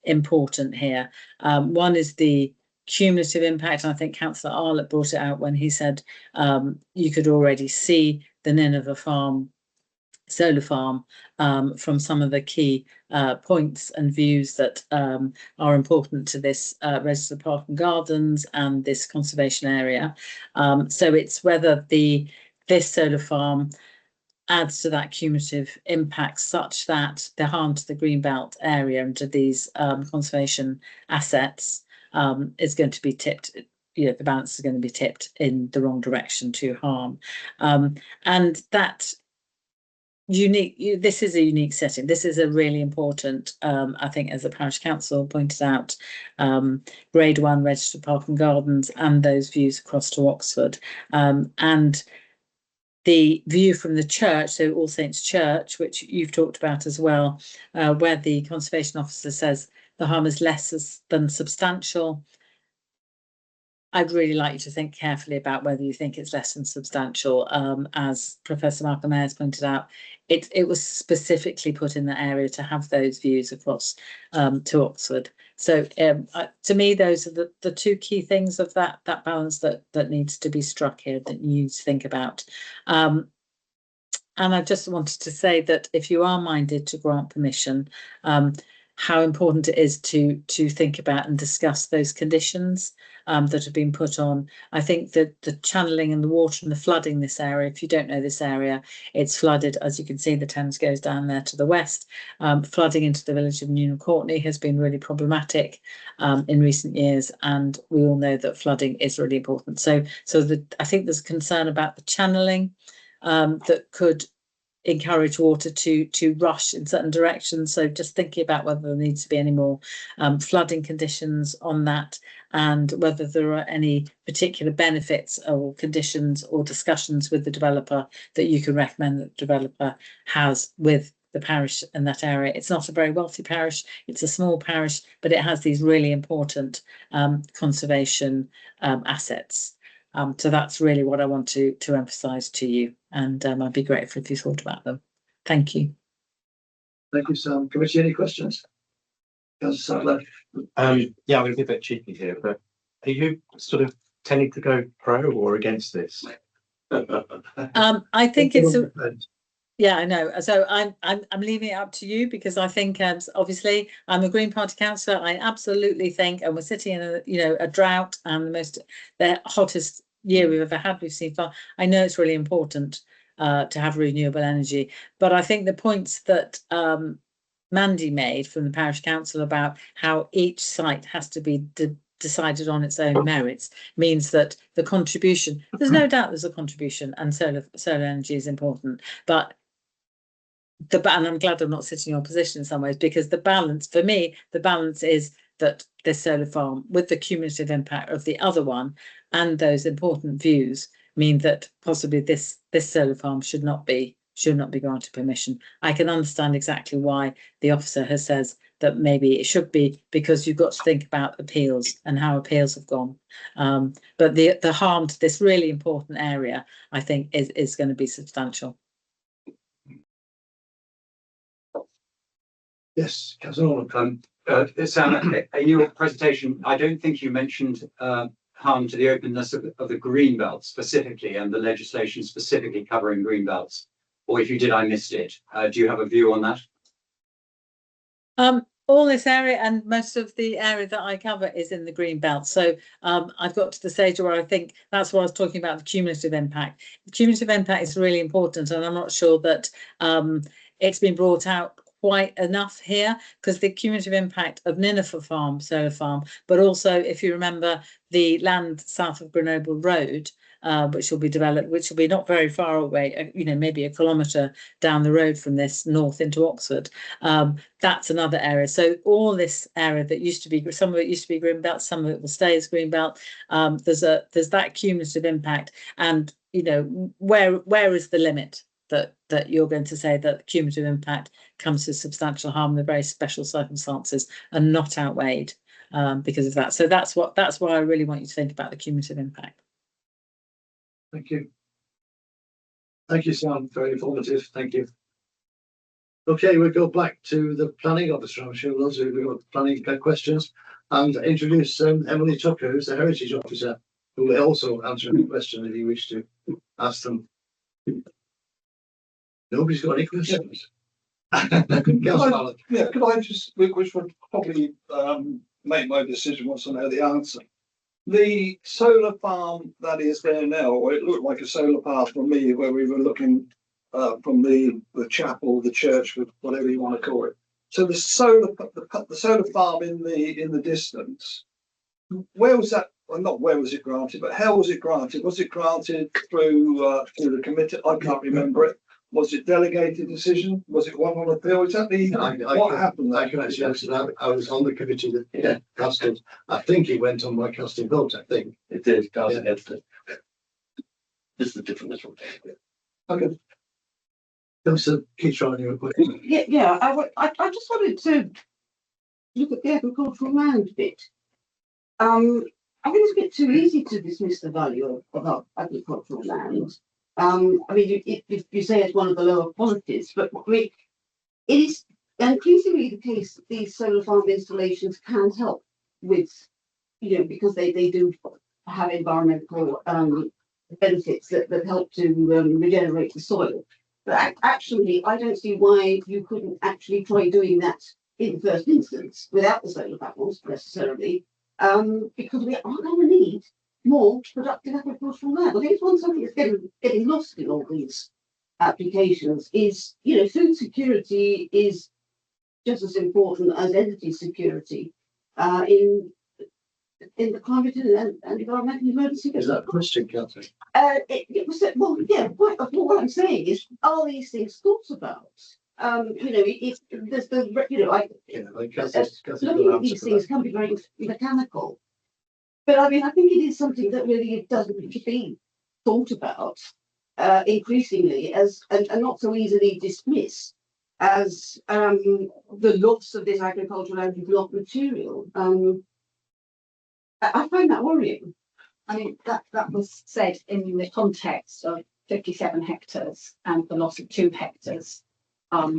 important here. One is the cumulative impact. I think Councillor Arlett brought it out when he said you could already see the Nineveh farm, solar farm, from some of the key points and views that are important to this registered park and gardens and this conservation area. So it's whether this solar farm adds to that cumulative impact such that the harm to the greenbelt area and to these conservation assets is going to be tipped. You know, the balance is going to be tipped in the wrong direction to harm, and that this is a unique setting. This is a really important, I think, as the parish council pointed out, grade 1 registered park and gardens and those views across to Oxford, and the view from the church, so All Saints Church, which you've talked about as well, where the conservation officer says the harm is less than substantial. I'd really like you to think carefully about whether you think it's less than substantial. As Professor Malcolm Ayres pointed out, it was specifically put in the area to have those views across to Oxford. So to me, those are the two key things of that balance that needs to be struck here, that you need to think about. And I just wanted to say that if you are minded to grant permission, how important it is to think about and discuss those conditions that have been put on. I think that the channeling and the water and the flooding this area, if you don't know this area, it's flooded. As you can see, the Thames goes down there to the west. Flooding into the village of Newnham Courtney has been really problematic in recent years, and we all know that flooding is really important. So I think there's concern about the channeling that could encourage water to rush in certain directions. So just thinking about whether there needs to be any more flooding conditions on that, and whether there are any particular benefits or conditions or discussions with the developer that you can recommend that the developer has with the parish in that area. It's not a very wealthy parish, it's a small parish, but it has these really important conservation assets. So that's really what I want to emphasise to you, and I'd be grateful if you thought about them. Thank you. Thank you, Sam. Committee, any questions? Yeah, I'm going to be a bit cheeky here, but are you sort of tending to go pro or against this? I think it's a. Yeah, I know. So I'm leaving it up to you, because I think obviously I'm a Green Party councillor. I absolutely think, and we're sitting in a drought and the hottest year we've ever had. We've seen far. I know it's really important to have renewable energy, but I think the points that Mandy made from the parish council about how each site has to be decided on its own merits means that the contribution. There's no doubt there's a contribution, and solar energy is important, but. And I'm glad I'm not sitting in your position in some ways, because the balance for me, the balance is that this solar farm, with the cumulative impact of the other one and those important views, mean that possibly this solar farm should not be granted permission. I can understand exactly why the officer has says that maybe it should be, because you've got to think about appeals and how appeals have gone. But the harm to this really important area, I think, is going to be substantial. Yes, Councillor. Sam, in your presentation, I don't think you mentioned harm to the openness of the green belt specifically, and the legislation specifically covering green belts. Or if you did, I missed it. Do you have a view on that? All this area and most of the area that I cover is in the green belt. So I've got to the stage where I think that's what I was talking about, the cumulative impact. The cumulative impact is really important, and I'm not sure that it's been brought out quite enough here, because the cumulative impact of Nineveh Farm, solar farm, but also if you remember the land south of Grenoble Road, which will be developed, which will be not very far away, maybe a kilometre down the road from this, north into Oxford. That's another area. So all this area that used to be, some of it used to be greenbelt, some of it will stay as greenbelt. There's that cumulative impact, and where is the limit that you're going to say that cumulative impact comes to substantial harm in the very special circumstances and not outweighed because of that. So that's why I really want you to think about the cumulative impact. Thank you. Thank you, Sam. Very informative. Thank you. Okay, we'll go back to the planning officer. I'm sure lots of you have got planning questions, and introduce Emily Tucker, who's the heritage officer, who will also answer any question if you wish to ask them. Nobody's got any questions. Yeah, could I just, which would probably make my decision once I know the answer. The solar farm that is there now, or it looked like a solar farm from me, where we were looking from the chapel, the church, whatever you want to call it. So the solar farm in the distance, where was that? Well, not where was it granted, but how was it granted? Was it granted through the committee? I can't remember it. Was it delegated decision? Was it one on appeal? Exactly what happened? I can actually answer that. I was on the committee that cast it. I think it went on by casting vote. I think it did. Cast against it. This is a different one. Okay. Councillor Keating, you were quick. Yeah. I just wanted to look at the agricultural land bit. I think it's a bit too easy to dismiss the value of our agricultural land. I mean, you say it's one of the lower qualities, but I mean, it is increasingly the case that these solar farm installations can help with, because they do have environmental benefits that help to regenerate the soil. But actually, I don't see why you couldn't actually try doing that in the first instance without the solar panels necessarily, because we are going to need more productive agricultural land. I think it's one something that's getting lost in all these applications is, food security is just as important as energy security in the climate and environmental emergency. Is that a question, Councillor? It was well, yeah. What I'm saying is, are these things thought about? If there's looking at these things can be very mechanical. But I mean, I think it is something that really doesn't need to be thought about increasingly and not so easily dismissed as the loss of this agricultural land is not material. I find that worrying. I mean, that was said in the context of 57 hectares and the loss of 2 hectares of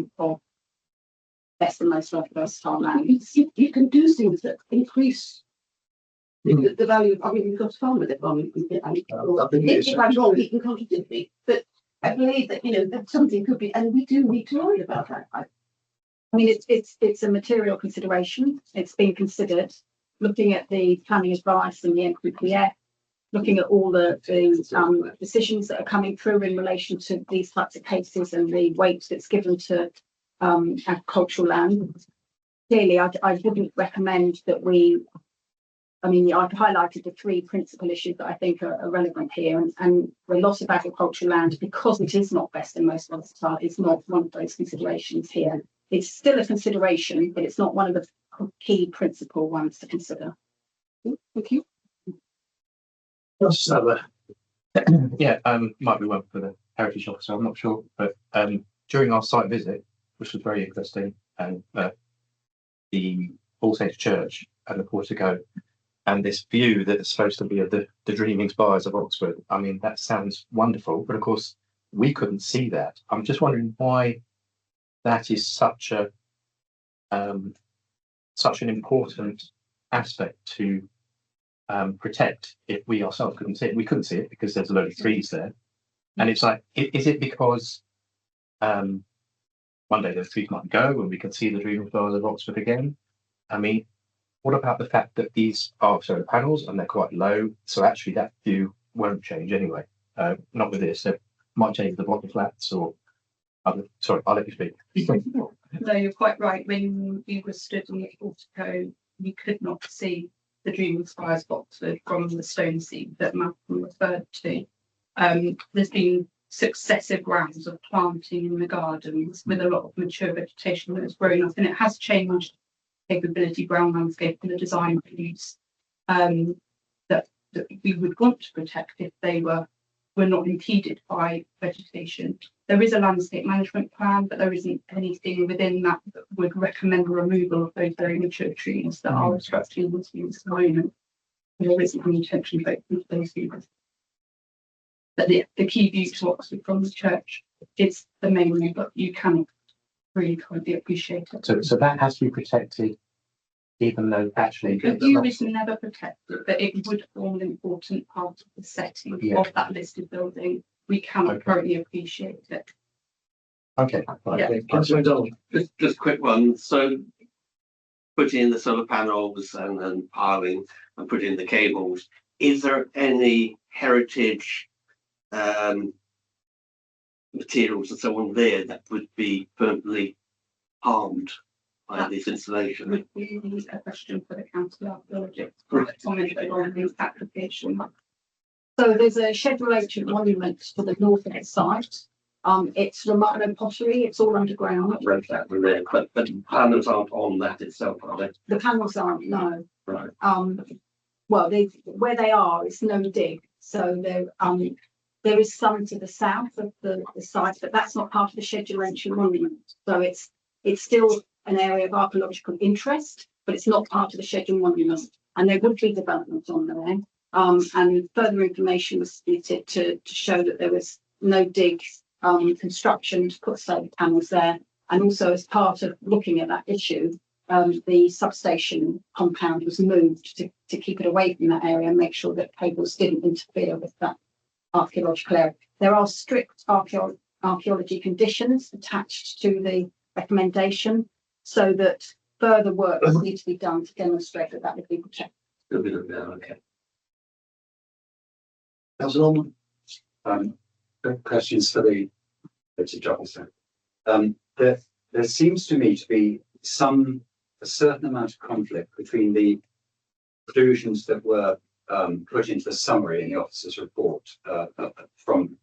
less than most versatile land. You can do things that increase the value. I mean, you've got to farm with it. I mean, if I'm wrong, he can contradict me. But I believe that that something could be, and we do need to worry about that. I mean, it's a material consideration. It's been considered. Looking at the planning advice and the NPPF, looking at all the decisions that are coming through in relation to these types of cases and the weight that's given to agricultural land. Clearly, I wouldn't recommend that I've highlighted the 3 principal issues that I think are relevant here, and the loss of agricultural land, because it is not best and most versatile, is not one of those considerations here. It's still a consideration, but it's not one of the key principal ones to consider. Thank you. Yeah, might be one for the heritage officer, I'm not sure, but during our site visit, which was very interesting, and the All Saints Church and the portico, and this view that is supposed to be of the dreaming spires of Oxford. I mean, that sounds wonderful, but of course we couldn't see that. I'm just wondering why that is such an important aspect to protect if we ourselves couldn't see it. We couldn't see it because there's a load of trees there. And it's like, is it because one day those trees might go and we can see the dreaming spires of Oxford again? I mean, what about the fact that these are solar panels and they're quite low? So actually that view won't change anyway. Not with this. It might change the block of flats or other. Sorry, I'll let you speak. No, you're quite right. When you were stood in the portico, you could not see the Dreaming Skies of Oxford from the stone seed that Malcolm referred to. There's been successive rounds of planting in the gardens with a lot of mature vegetation that has grown up, and it has changed capability brown landscape and the design views that we would want to protect if they were not impeded by vegetation. There is a landscape management plan, but there isn't anything within that that would recommend the removal of those very mature trees that are obstructing these views at the moment. There isn't any intention to open those views. But the key view to Oxford from the church is the main road, but you cannot really currently appreciate it. So that has to be protected, even though actually. The view is never protected, but it would form an important part of the setting of that listed building. We cannot currently appreciate it. Okay. Right. Yeah. Councillor McDonald. Just a quick one. So putting in the solar panels and piling and putting in the cables, is there any heritage materials and so on there that would be permanently harmed by this installation? Would be a question for the council archaeologist comment on the application. So there's a Schedule H monument to the north of the site. It's Romano pottery. It's all underground. I read that with there, but the panels aren't on that itself, are they? The panels aren't, no. Right. Well, where they are, it's no dig. So there is some to the south of the site, but that's not part of the Schedule H monument. So it's still an area of archaeological interest, but it's not part of the Schedule monument. And there would be development on there. And further information was submitted to show that there was no dig construction to put solar panels there. And also, as part of looking at that issue, the substation compound was moved to keep it away from that area and make sure that cables didn't interfere with that archaeological area. There are strict archaeology conditions attached to the recommendation, so that further work needs to be done to demonstrate that that would be protected. Okay. Councillor Norman. Questions for the British officer. There seems to me to be a certain amount of conflict between the conclusions that were put into the summary in the officer's report from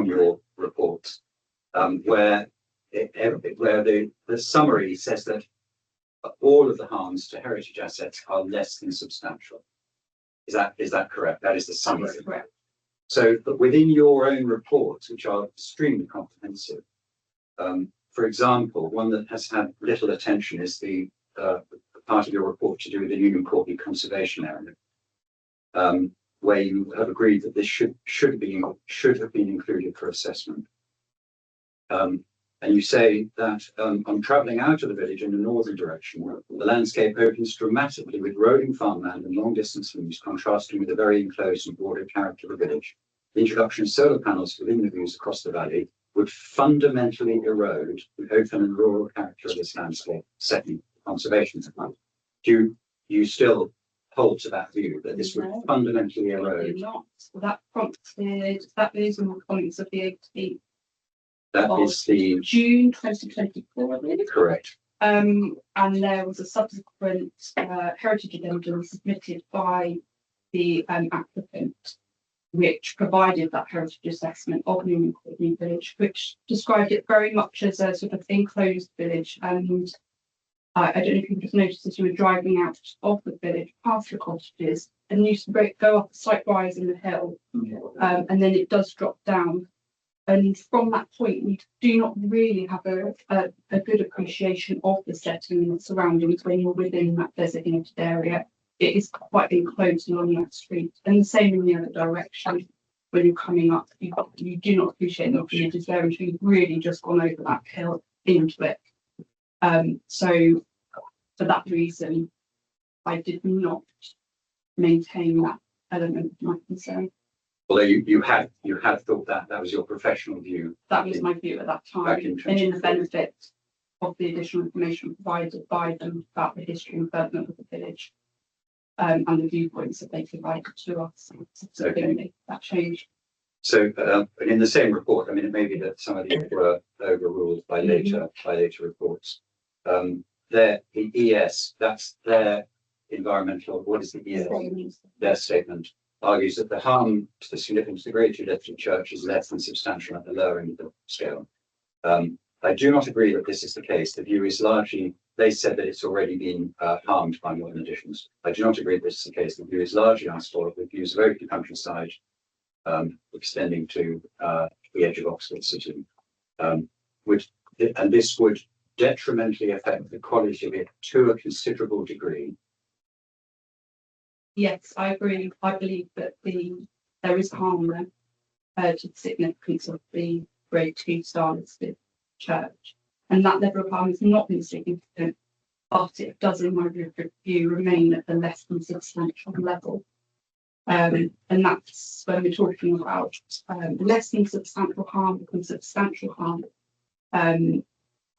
your report, where the summary says that all of the harms to heritage assets are less than substantial. Is that correct? That is the summary. That is correct. So, but within your own reports, which are extremely comprehensive, for example, one that has had little attention is the part of your report to do with the Union Courtney Conservation Area, where you have agreed that this should have been included for assessment. And you say that on travelling out of the village in the northern direction, the landscape opens dramatically with rolling farmland and long distance views, contrasting with the very enclosed and bordered character of the village. The introduction of solar panels within the views across the valley would fundamentally erode the open and rural character of this landscape setting conservation plan. Do you still hold to that view that this would fundamentally erode? Not. That is in the comments of the 18th. That is the June 2024, I believe. Correct. And there was a subsequent heritage addendum submitted by the applicant, which provided that heritage assessment of Union Courtney Village, which described it very much as a sort of enclosed village. And I don't know if you just noticed as you were driving out of the village past the cottages, and you go up a slight rise in the hill, and then it does drop down. And from that point, you do not really have a good appreciation of the setting and the surroundings when you're within that designated area. It is quite enclosed along that street. And the same in the other direction. When you're coming up, you do not appreciate the opportunities there until you've really just gone over that hill into it. So for that reason, I did not maintain that element of my concern. Although you had thought that was your professional view. That was my view at that time, and in the benefit of the additional information provided by them about the history and development of the village, and the viewpoints that they provided to us. Subsequently, that changed. So, and in the same report, I mean, it may be that some of these were overruled by later reports. The ES, that's their environmental, what is the their statement argues that the harm to the significance of the Great Tudor Church is less than substantial at the lower end of the scale. I do not agree that this is the case. The view is largely, they said that it's already been harmed by modern additions. I do not agree that this is the case. The view is largely unsport, with views of open countryside, extending to the edge of Oxford City. And this would detrimentally affect the quality of it to a considerable degree. Yes, I agree. I believe that there is harm there to the significance of the Grade 2 star listed church, and that level of harm is not insignificant, but it does, in my view, remain at the less than substantial level. And that's when we're talking about less than substantial harm and substantial harm.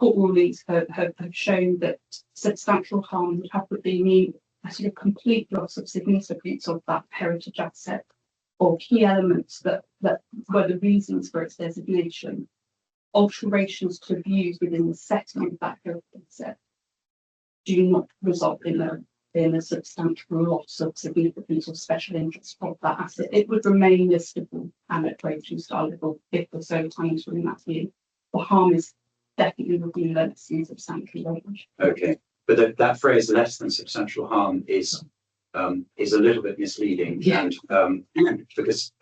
Court rulings have shown that substantial harm would have to be a sort of complete loss of significance of that heritage asset, or key elements that were the reasons for its designation. Alterations to views within the setting of that heritage asset do not result in a substantial loss of significance or special interest of that asset. It would remain listable and at Grade 2 star level if the solar times were in that view. The harm is definitely within less than substantial range. Okay, but that phrase "less than substantial harm" is a little bit misleading, and because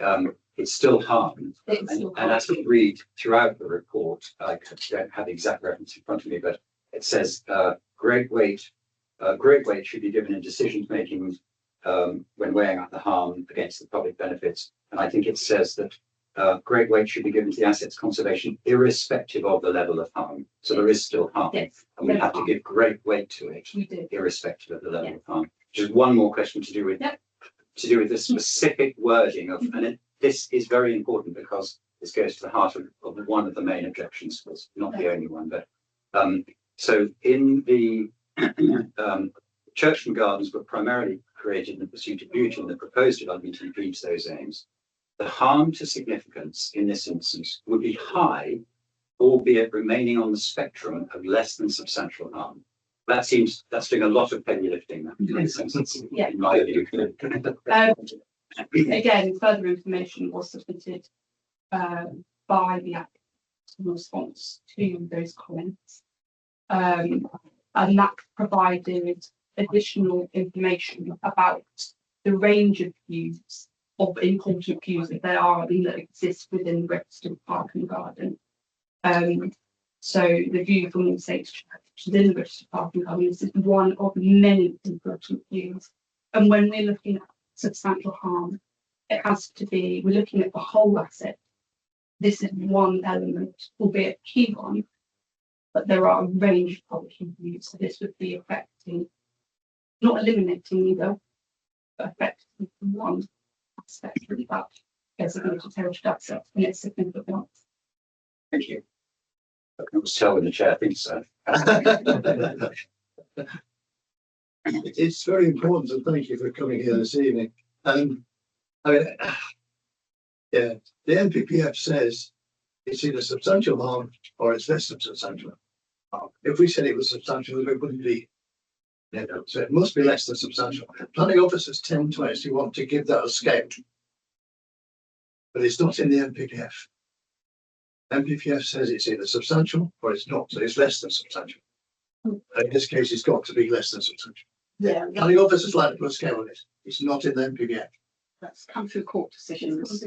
it's still harm, and as we read throughout the report, I don't have the exact reference in front of me, but it says great weight should be given in decision making when weighing up the harm against the public benefits, and I think it says that great weight should be given to the asset's conservation irrespective of the level of harm. So there is still harm, and we have to give great weight to it, irrespective of the level of harm. Just one more question to do with the specific wording of, and this is very important because this goes to the heart of one of the main objections, was not the only one, but so in the Church and Gardens were primarily created in the pursuit of beauty, and the proposed development impedes those aims. The harm to significance in this instance would be high, albeit remaining on the spectrum of less than substantial harm. That's doing a lot of heavy lifting. Yeah. In my view. Again, further information was submitted by the applicant in response to those comments, and that provided additional information about the range of views, of important views that there are and that exist within the registered park and garden. So the view from All Saints Church within the registered park and garden is one of many important views. And when we're looking at substantial harm, it has to be, we're looking at the whole asset. This is one element, albeit a key one, but there are a range of other key views. So this would be affecting, not eliminating either, but affecting one aspect of that designated heritage asset and its significance. Thank you. I can always tell when the chair thinks so. It's very important, and thank you for coming here this evening. The NPPF says it's either substantial harm or it's less than substantial harm. If we said it was substantial, it wouldn't be. So it must be less than substantial. Planning officers tend to actually want to give that a scale, but it's not in the NPPF. NPPF says it's either substantial or it's not, so it's less than substantial. In this case, it's got to be less than substantial. Yeah. Planning officers like to put a scale on it. It's not in the NPPF. That's come through court decisions.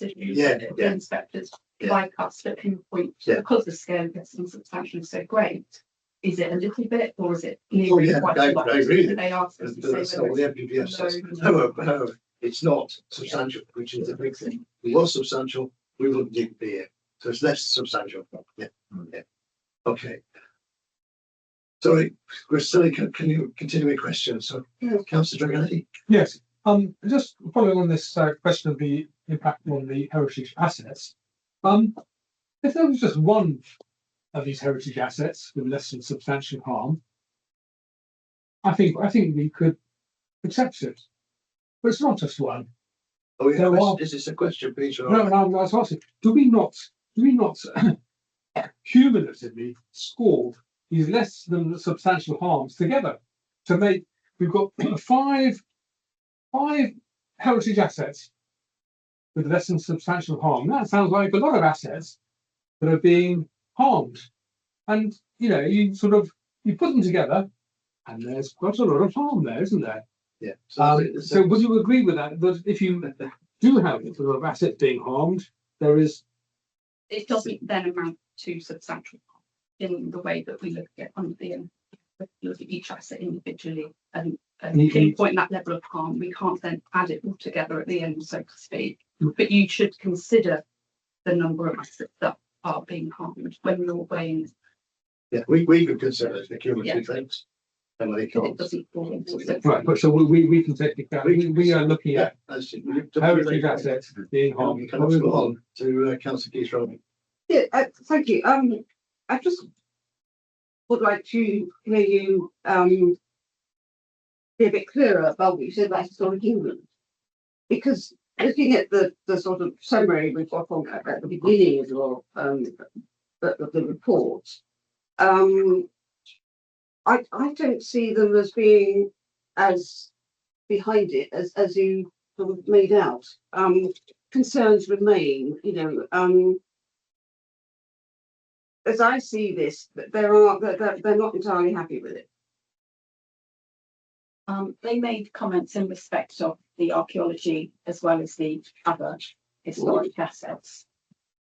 Yeah. The inspectors like us that pinpoint, because the scale gets substantial so great. Is it a little bit, or is it nearly quite a lot? I agree. They ask us to say That's not what the NPPF says. However, it's not substantial, which is the big thing. If it was substantial, we wouldn't even be here. So it's less substantial. Yeah. Okay. Sorry, we're still continuing questions. So, Councillor Dragonetti. Yes. Just following on this question of the impact on the heritage assets. If there was just one of these heritage assets with less than substantial harm, I think we could accept it. But it's not just one. Oh, yeah, is this a question, Peter? No, I was asking, do we not cumulatively score these less than substantial harms together to make we've got five heritage assets with less than substantial harm. That sounds like a lot of assets that are being harmed. And, you know, you put them together and there's quite a lot of harm there, isn't there? Yeah. So would you agree with that? That if you do have a lot of assets being harmed, there is. It doesn't then amount to substantial harm in the way that we look at look at each asset individually and pinpoint that level of harm. We can't then add it all together at the end, so to speak. But you should consider the number of assets that are being harmed when you're weighing. Yeah, we could consider it the cumulative things. And they It can't. doesn't fall into Right, but so we can take we are looking at heritage Heritage assets being harmed. You can move on to Councillor Keith Robin. Yeah, thank you. I just would like to hear you be a bit clearer about what you said about historic England. Because looking at the sort of summary we've got on at the beginning of your of the report, I don't see them as being as behind it as you sort of made out. Concerns remain, you know. As I see this, they're not entirely happy with it. They made comments in respect of the archaeology as well as the other historic assets.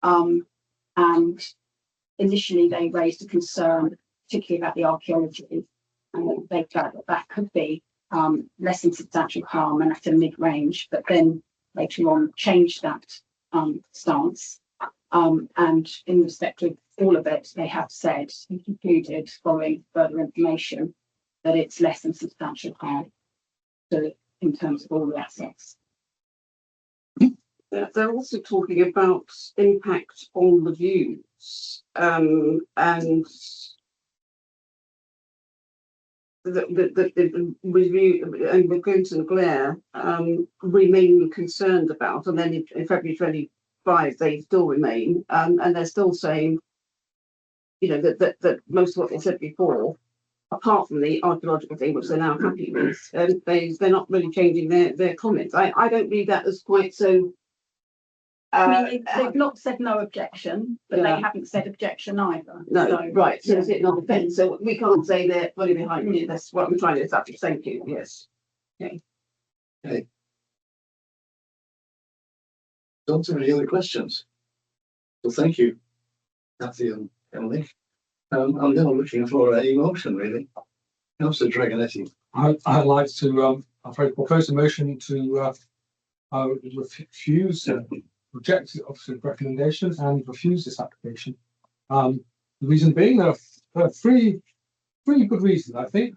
And initially they raised a concern, particularly about the archaeology, and they felt that could be less than substantial harm and at a mid-range, but then later on changed that stance. And in respect of all of it, they have said and concluded, following further information, that it's less than substantial harm in terms of all the assets. They're also talking about impact on the views, and the review and the Grimston and Glare remain concerned about, and then in February 25 they still remain, and they're still saying, you know, that most of what they said before, apart from the archaeological thing, which they're now happy with, they're not really changing their comments. I don't read that as quite so. I mean, they've not said no objection, but they haven't said objection either. No, so, right. So is it not a fence? So we can't say they're fully behind it. That's what I'm trying to establish. Thank you. Yes. Okay. Okay. Don't have any other questions. Well, thank you, Kathy and Emily. I'm now looking for a motion, really. Councillor Dragonetti. I'd like to propose a motion to refuse, reject the officer's recommendations and refuse this application. The reason being, there are three good reasons, I think.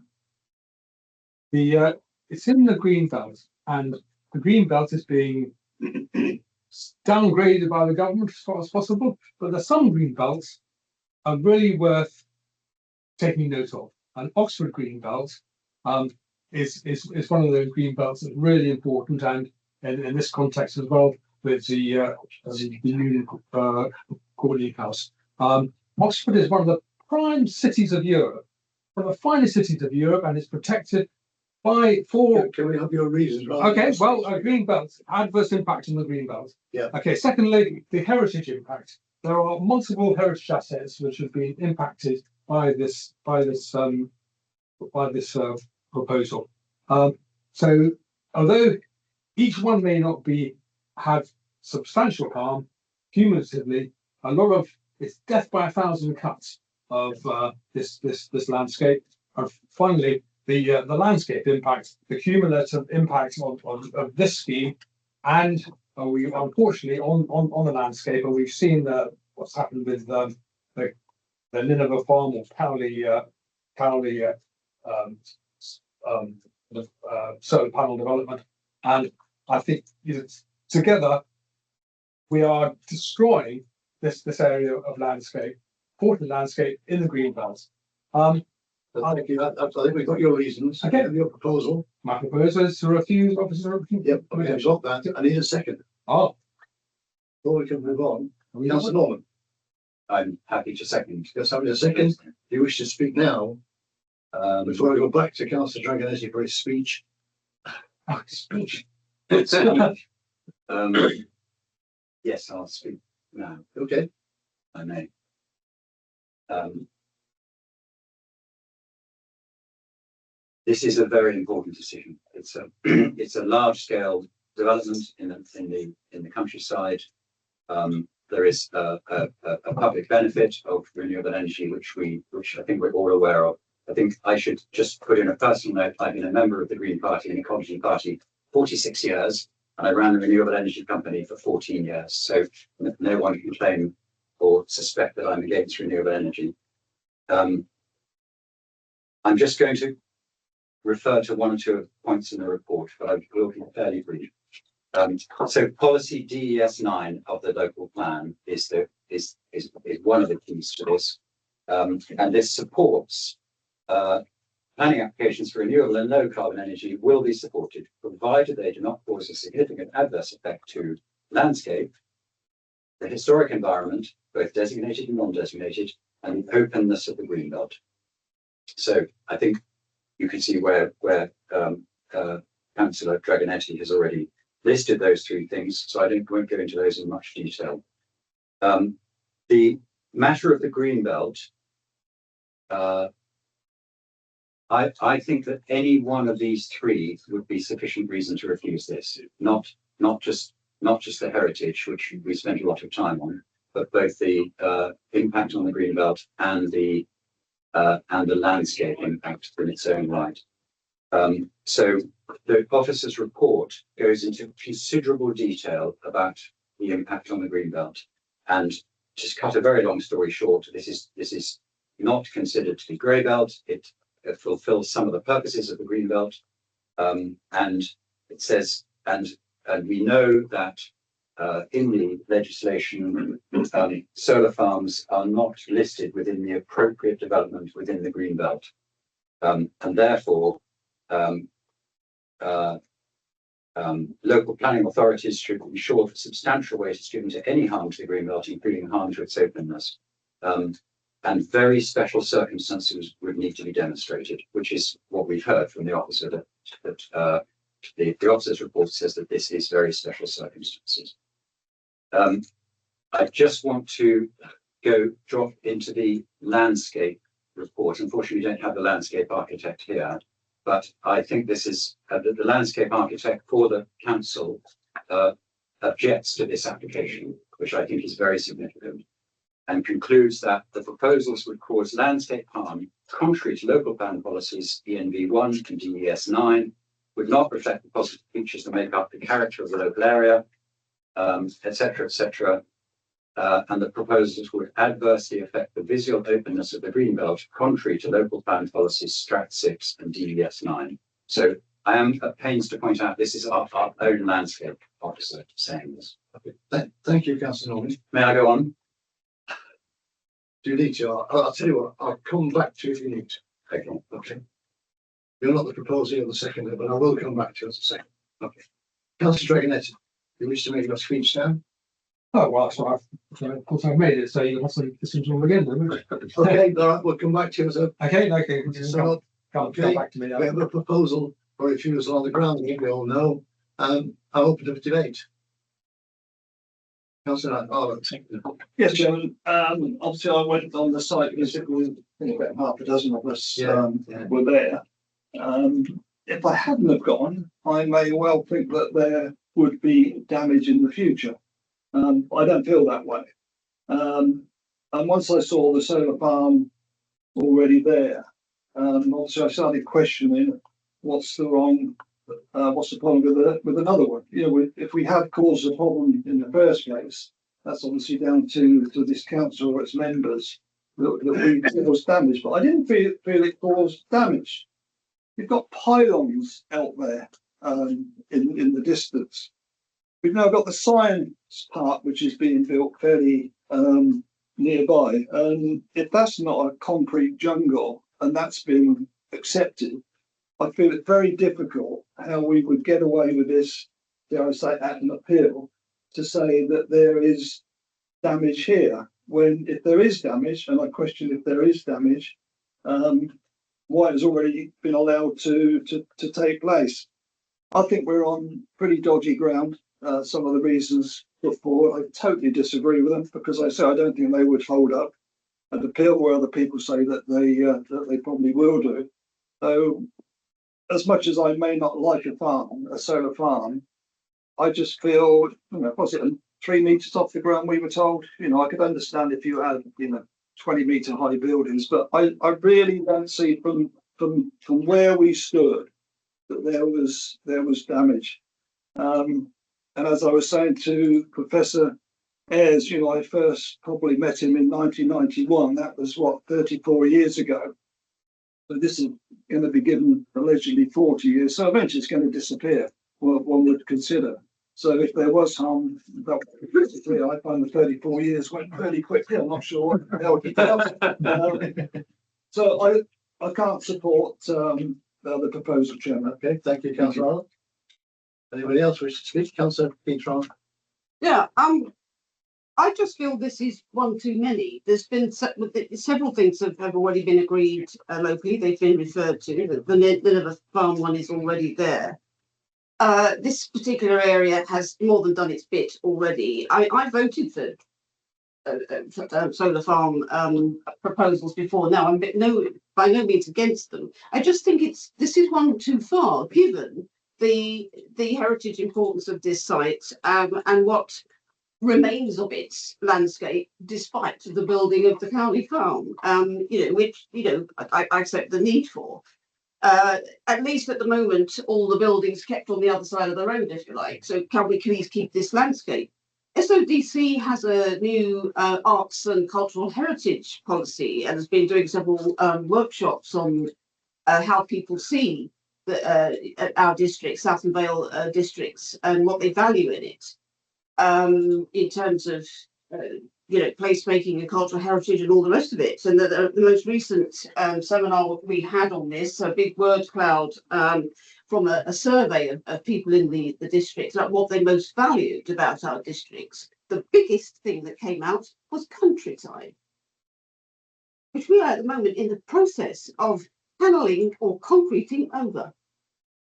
It's in the green belt, and the green belt is being downgraded by the government as far as possible, but there's some green belts are really worth taking note of. And Oxford green belt is one of those green belts that's really important, and in this context as well, with the Union Courtney House. Oxford is one of the prime cities of Europe, one of the finest cities of Europe, and is protected by four. Can we have your reasons? Okay, well, green belt, adverse impact on the green belt. Yeah. Okay, secondly, the heritage impact. There are multiple heritage assets which have been impacted by this proposal. So although each one may not have substantial harm, cumulatively, a lot of it's death by 1,000 cuts of this landscape. And finally, the landscape impact, the cumulative impact of this scheme, and we unfortunately on the landscape, and we've seen what's happened with the Nineveh Farm or Cowley solar panel development, and I think together we are destroying this area of landscape, important landscape in the green belt. Thank you. I think we've got your reasons. Okay. Your proposal. My proposal is to refuse officer. Yep. Okay, I've got that. I need a second. Oh, Before we can move on, Councillor Norman. I'm happy to second. Yes, having a second. Do you wish to speak now Before I go back to Councillor Dragonetti for his speech. speech. Yes, I'll speak now. Okay. I may. This is a very important decision. It's a it's a large scale development in the countryside. There is a public benefit of renewable energy, which I think we're all aware of. I think I should just put in a personal note. I've been a member of the Green Party and Ecology Party 46 years, and I ran a renewable energy company for 14 years. So no one can claim or suspect that I'm against renewable energy. I'm just going to refer to one or two points in the report, but I will be fairly brief. So policy DES9 of the local plan is one of the keys to this, and this supports planning applications for renewable and low carbon energy will be supported, provided they do not cause a significant adverse effect to landscape, the historic environment, both designated and non-designated, and the openness of the green belt. So I think you can see where Councillor Dragonetti has already listed those three things, so I won't go into those in much detail. The matter of the green belt, I think that any one of these three would be sufficient reason to refuse this. Not just the heritage, which we spent a lot of time on, but both the impact on the green belt and the landscape impact in its own right. So the officer's report goes into considerable detail about the impact on the green belt. And just cut a very long story short, this is not considered to be grey belt. It fulfills some of the purposes of the green belt, and it says, and we know that in the legislation, solar farms are not listed within the appropriate development within the green belt, and therefore local planning authorities should ensure that substantial weight is given to any harm to the green belt, including harm to its openness. And very special circumstances would need to be demonstrated, which is what we've heard from the officer, that the officer's report says that this is very special circumstances. I just want to drop into the landscape report. Unfortunately, we don't have the landscape architect here, but I think this is the landscape architect for the council objects to this application, which I think is very significant, and concludes that the proposals would cause landscape harm contrary to local plan policies ENV1 and DES9, would not reflect the positive features that make up the character of the local area, etc., etc. And the proposals would adversely affect the visual openness of the greenbelt, contrary to local plan policies Strat 6 and DES9. So I am at pains to point out this is our own landscape officer saying this. Okay. Thank you, Councillor Norman. May I go on? Do you need to? I'll tell you what, I'll come back to you if you need to. Okay. Okay. You're not the proposer, you're the seconder, but I will come back to you as a second. Okay. Councillor Dragonetti, you wish to make your speech now? Oh, well, so of course I've made it, so you'll have to listen to all again, then, won't you? Okay, all right, we'll come back to you as a. Okay. So, Come back to me now. we have a proposal for refusal on the ground, I think we all know. I'll open the debate. Councillor Arlott. Yes, Chairman. Obviously, I went on the site visit with, I think, about half a dozen of us were there. If I hadn't have gone, I may well think that there would be damage in the future. I don't feel that way. And once I saw the solar farm already there, obviously I started questioning what's the problem with another one. You know, if we have caused a problem in the first place, that's obviously down to this council or its members that we caused damage. But I didn't feel it caused damage. We've got pylons out there in the distance. We've now got the science park, which is being built fairly nearby. And if that's not a concrete jungle and that's been accepted, I feel it very difficult how we would get away with this, dare I say, at an appeal, to say that there is damage here, when if there is damage, and I question if there is damage, why it's already been allowed to take place. I think we're on pretty dodgy ground. Some of the reasons put forward, I totally disagree with them because I don't think they would hold up an appeal where other people say that they probably will do. So, as much as I may not like a solar farm, I just feel, was it 3 meters off the ground? We were told, I could understand if you had, 20-meter high buildings, but I really don't see from where we stood that there was damage. And as I was saying to Professor Ayres, I first probably met him in 1991. That was 34 years ago. So this is going to be given allegedly 40 years. So eventually it's going to disappear, one would consider. So if there was harm, I find the 34 years went fairly quickly. I'm not sure what the hell he does. So I can't support the proposal, Chairman. Okay, thank you, Councillor Arnold. Anybody else wish to speak? Councillor Petron. Yeah, I just feel this is one too many. There's been several things that have already been agreed locally. They've been referred to. The Nineveh Farm one is already there. This particular area has more than done its bit already. I voted for solar farm proposals before. Now I'm by no means against them. I just think this is one too far, given the heritage importance of this site and what remains of its landscape despite the building of the county farm, which I accept the need for. At least at the moment, all the buildings kept on the other side of the road, if you like. So can we please keep this landscape? SODC has a new arts and cultural heritage policy and has been doing several workshops on how people see our districts, South and Vale districts, and what they value in it. In terms of placemaking and cultural heritage and all the rest of it. And the most recent seminar we had on this, a big word cloud from a survey of people in the districts, like what they most valued about our districts. The biggest thing that came out was countryside, which we are at the moment in the process of panelling or concreting over.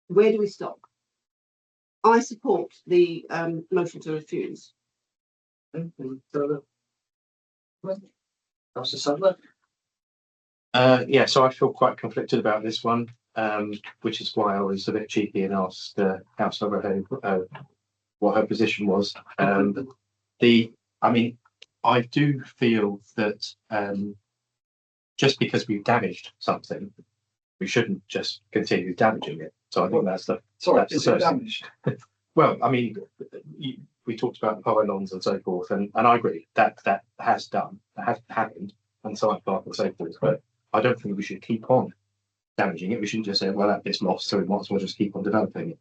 Where do we stop? I support the motion to refuse. Councillor Sadler. Yeah, so I feel quite conflicted about this one, which is why I was a bit cheeky and asked Councillor Rowe what her position was. I do feel that just because we've damaged something, we shouldn't just continue damaging it. So I think that's the damaged? Well, we talked about the pylons and so forth, and I agree that has happened, and so on and so forth. But I don't think we should keep on damaging it. We shouldn't just say, well, that bit's lost, so we might as well just keep on developing it.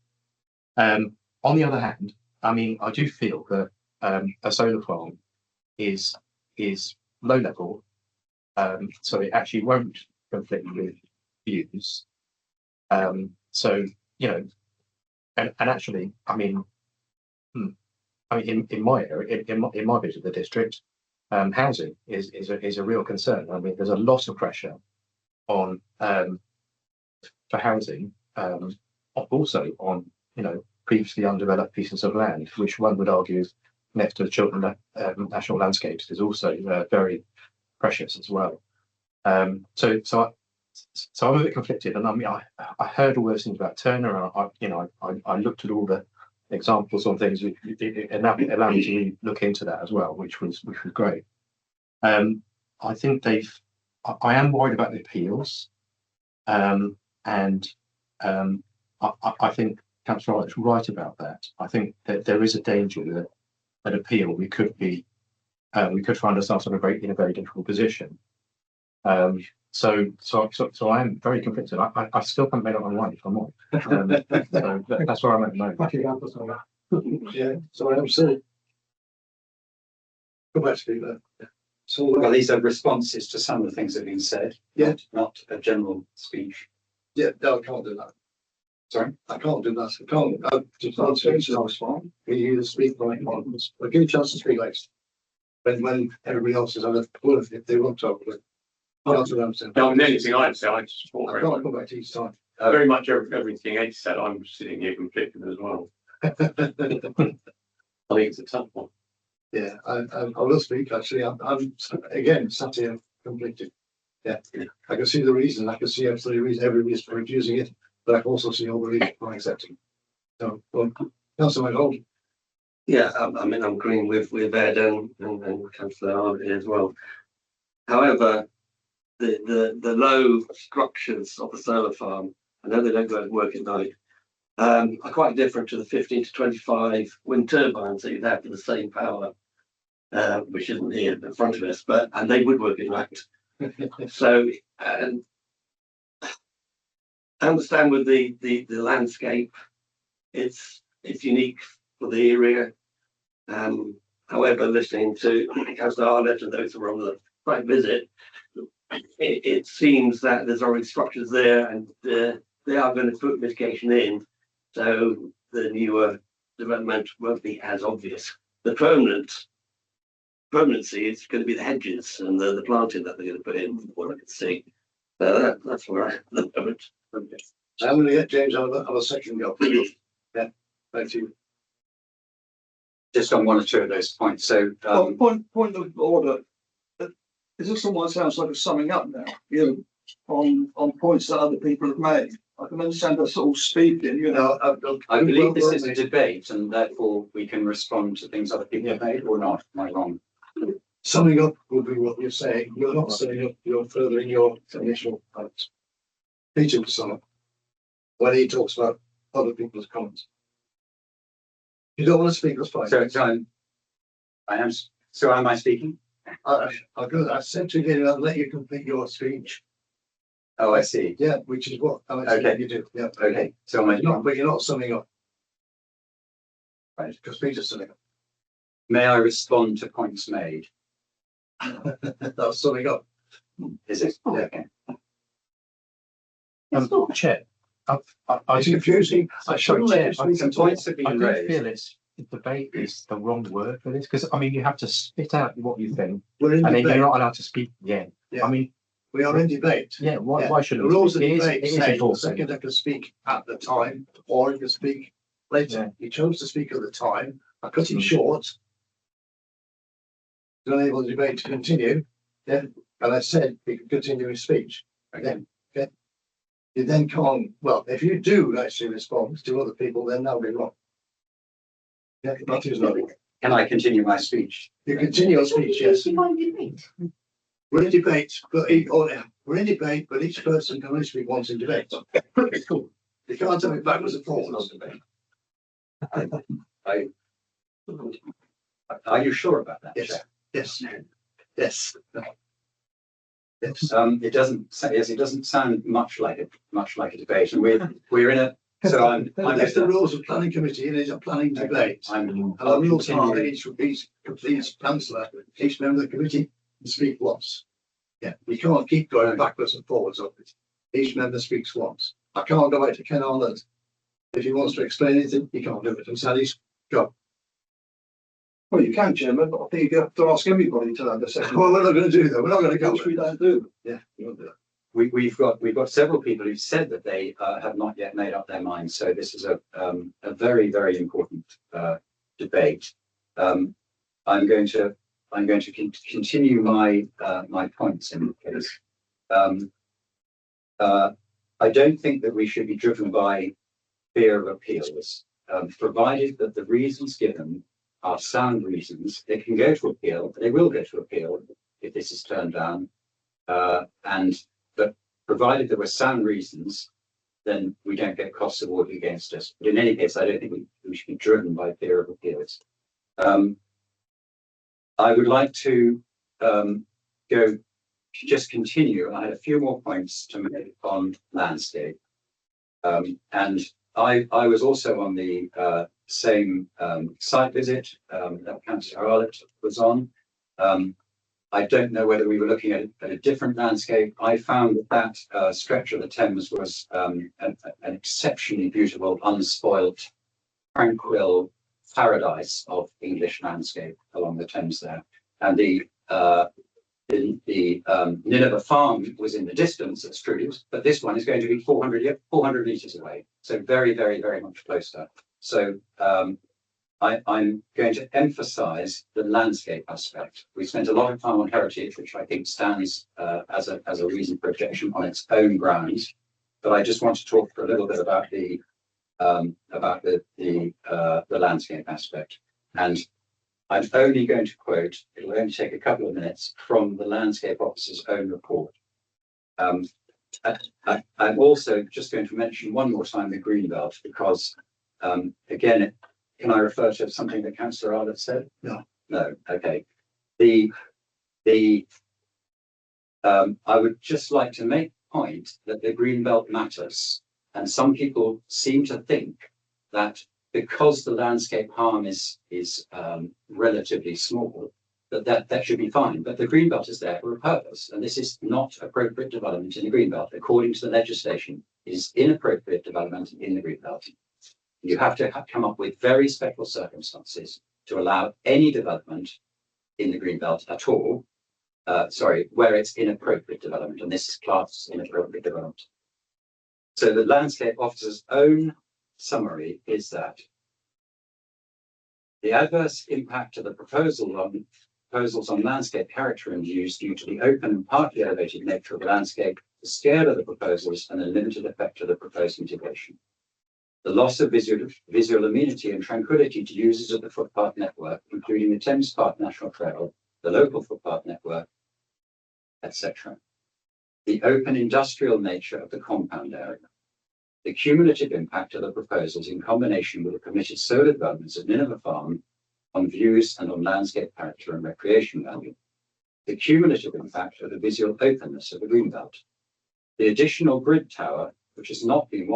On the other hand, I do feel that a solar farm is low level, so it actually won't conflict with views. And actually, in my area, in my bit of the district, housing is a real concern. There's a lot of pressure on for housing, also on previously undeveloped pieces of land, which one would argue next to the Chiltern National Landscapes is also very precious as well. So I'm a bit conflicted, and I heard all those things about Turner, and I looked at all the examples on things. It allowed me to look into that as well, which was great. I think I am worried about the appeals, and I think Councillor Wright is right about that. I think that there is a danger that an appeal we could find ourselves in a very difficult position. So I am very conflicted. I still haven't made up my mind, if I'm honest. So that's where I'm at the moment. Yeah, so I'm still. Go back to you there. So well, these are responses to some of the things that have been said. Yeah. Not a general speech. Yeah, no, I can't do that. Sorry? I can't do that. I can't change the response. We either speak right or I'll give you a chance to speak next. When everybody else is on the floor, if they want to. That's what I'm saying. No, the only thing I'd say, I support I've very got to much, come back to each time. very much everything Ed said. I'm sitting here conflicted as well. I think it's a tough one. Yeah, I will speak, actually. I'm again, sat here conflicted. Yeah, I can see the reason. I can see absolutely reason, every reason for refusing it, but I can also see all the reasons for accepting. So, well, Councillor McDonald. Yeah, I mean, I'm agreeing with Ed and Councillor Harvey as well. However, the low structures of the solar farm, I know they don't go to work at night, are quite different to the 15 to 25 wind turbines that you'd have for the same power, which isn't here in front of us, and they would work at night. So, I understand with the landscape, it's unique for the area. However, listening to Councillor Arlett and those who were on the site visit, it seems that there's already structures there, and they are going to put mitigation in, so the newer development won't be as obvious. The permanency is going to be the hedges and the planting that they're going to put in, from what I can see. So that's where I am at the moment. Okay. I'm going to get James on a second go. Yeah, thank you. Just on one or two of those points. So, Point of order. Is this someone sounds like a summing up now? You know, on points that other people have made. I can understand that sort of speaking. You know, I believe this is a debate, and therefore we can respond to things other people have made or not. Am I wrong? Summing up will be what you're saying. You're not summing up. You're furthering your initial points. Peter will sum up when he talks about other people's comments. You don't want to speak, that's fine. So am I speaking? I said to you, I'll let you complete your speech. Oh, I see. Yeah, which is what I Okay. you do. Yeah. Okay. So am I Not, but you're not summing up. Right. Because Peter's summing up. May I respond to points made? That's summing up. Is it? Yeah. Okay. Chair, It's confusing. Some points have I been do raised. feel debate is the wrong word for this, because I mean, you have to spit out what you think, We're in and then debate. you're not allowed to speak again. Yeah. I mean, We are in debate. yeah, why shouldn't The rules of we? debate It is say the important. second can speak at the time, or he can speak later. He chose to speak at the time. I cut him short. To enable the debate to continue. Yeah, and I said he could continue his speech. Again, okay. You then can't. Well, if you do actually respond to other people, then that'll be wrong. Yeah, that is not. Can I continue my speech? You continue your speech, yes. We're in debate, but we're in debate, but each person can only speak once in debate. Cool. You can't tell me backwards and forwards. Are you sure about that? Yes. Chair? Yes. Yes. Yes. It doesn't. Yes, it doesn't sound much like a debate, and we're in a. So I'm That's the rules of planning committee. It is a planning debate. And the rules are each councillor, each member of the committee can speak once. Yeah, you can't keep going backwards and forwards of it. Each member speaks once. I can't go back to Ken Arnold. If he wants to explain anything, he can't do it. And Sally's go. well, you can, Chairman, but I think you have to ask everybody to have a second. Well, we're not going to do that. We're not going to go. Which we don't do. Yeah, we won't do that. We've got several people who've said that they have not yet made up their minds. So this is a very, very important debate. I'm going to continue my points in the case. I don't think that we should be driven by fear of appeals, provided that the reasons given are sound reasons. They can go to appeal. They will go to appeal if this is turned down, but provided there were sound reasons, then we don't get costs awarded against us. But in any case, I don't think we should be driven by fear of appeals. I would like to just continue. I had a few more points to make on landscape. And I was also on the same site visit that Councillor Arlett was on. I don't know whether we were looking at a different landscape. I found that stretch of the Thames was an exceptionally beautiful, unspoilt, tranquil paradise of English landscape along the Thames there. And the the Nineveh farm was in the distance, that's true, but this one is going to be 400 meters away. So very, very, very much closer. So I'm going to emphasize the landscape aspect. We spent a lot of time on heritage, which I think stands as a reason for objection on its own grounds. But I just want to talk for a little bit about the landscape aspect. And I'm only going to quote, it'll only take a couple of minutes, from the landscape officer's own report. I'm also just going to mention one more time the Greenbelt, because again, can I refer to something that Councillor Arlott said? No. No, okay. I would just like to make the point that the Greenbelt matters. And some people seem to think that because the landscape harm is relatively small, that should be fine. But the Greenbelt is there for a purpose, and this is not appropriate development in the Greenbelt. According to the legislation, it is inappropriate development in the Greenbelt. You have to come up with very special circumstances to allow any development in the Greenbelt at all. Where it's inappropriate development, and this is classed as inappropriate development. So the landscape officer's own summary is that the adverse impact of the proposals on landscape character and use due to the open and partly elevated nature of the landscape, the scale of the proposals, and the limited effect of the proposed mitigation. The loss of visual amenity and tranquility to users of the footpath network, including the Thames Park National Trail, the local footpath network, etc. The open industrial nature of the compound area. The cumulative impact of the proposals in combination with the permitted solar developments at Nineveh Farm on views and on landscape character and recreation value. The cumulative impact of the visual openness of the Greenbelt. The additional grid tower, which has not been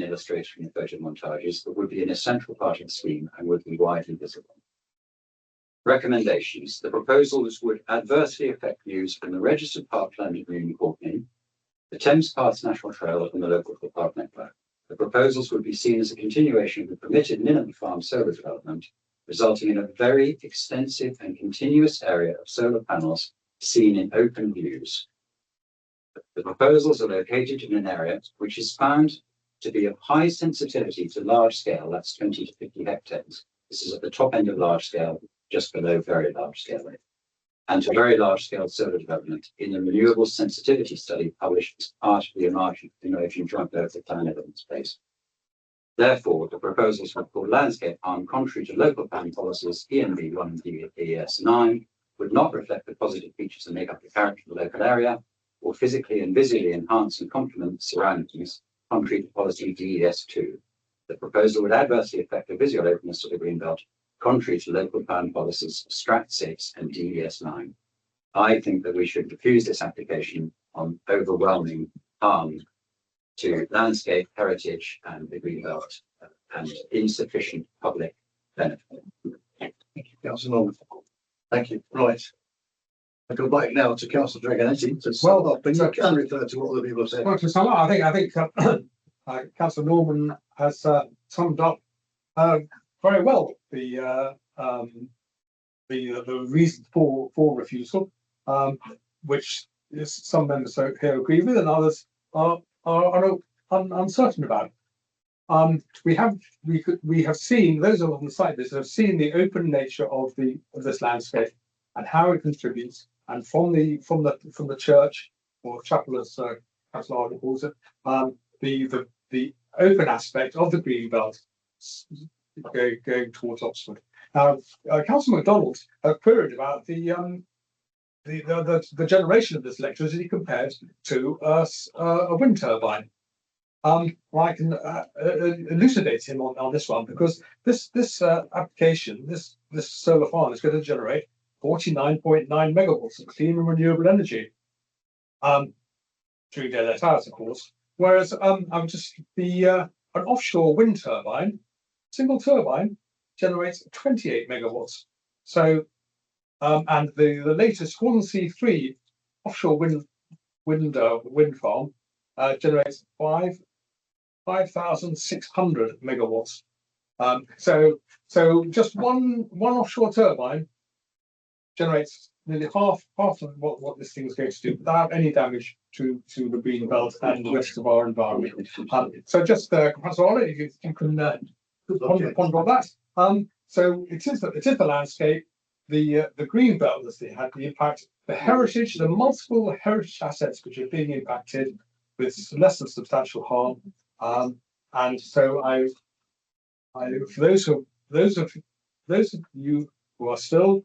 illustrated in the photo montages, but would be an essential part of the scheme and would be widely visible. Recommendations. The proposals would adversely affect views from the registered parkland of New Courtney, the Thames Paths National Trail and the local footpath network. The proposals would be seen as a continuation of the permitted Nineveh Farm solar development, resulting in a very extensive and continuous area of solar panels seen in open views. The proposals are located in an area which is found to be of high sensitivity to large scale, that's 20 to 50 hectares. This is at the top end of large scale, just below very large scale, and to very large scale solar development in the Renewables Sensitivity Study published as part of the Emerging Joint Local Plan Evidence Base. Therefore, the proposals for landscape harm, contrary to local plan policies ENB 1 and DES 9, would not reflect the positive features that make up the character of the local area, or physically and visually enhance and complement the surroundings, contrary to policy DES 2. The proposal would adversely affect the visual openness of the Greenbelt, contrary to local plan policies Strat 6 and DES 9. I think that we should refuse this application on overwhelming harm to landscape, heritage, and the Greenbelt, and insufficient public benefit. Thank you, Councillor Norman. Thank you. Right. I go back now to Councillor Dragonetti to sum up, but you can refer to what other people have said. Well, to sum up, I think Councillor Norman has summed up very well the reason for refusal, which is some members here agree with, and others are uncertain about. We have seen, those of us on the site visit have seen the open nature of this landscape and how it contributes, and from the church or chapel, as Councillor Arden calls it, the open aspect of the Greenbelt going towards Oxford. Now, Councillor MacDonald queried about the generation of this electricity compared to a wind turbine. Well, I can elucidate him on this one, because this application, this solar farm is going to generate 49.9 megawatts of clean and renewable energy during daylight hours, of course. Whereas an offshore wind turbine, single turbine, generates 28 megawatts. So, and the latest Hornsea 3 offshore wind farm generates 5,600 megawatts. So just one offshore turbine generates nearly half of what this thing is going to do without any damage to the green belt and the rest of our environment. So just Councillor Ollie, you can ponder on that. So it is the landscape, the green belt that's had the impact, the heritage, the multiple heritage assets which are being impacted with less than substantial harm. And so I for those of you who are still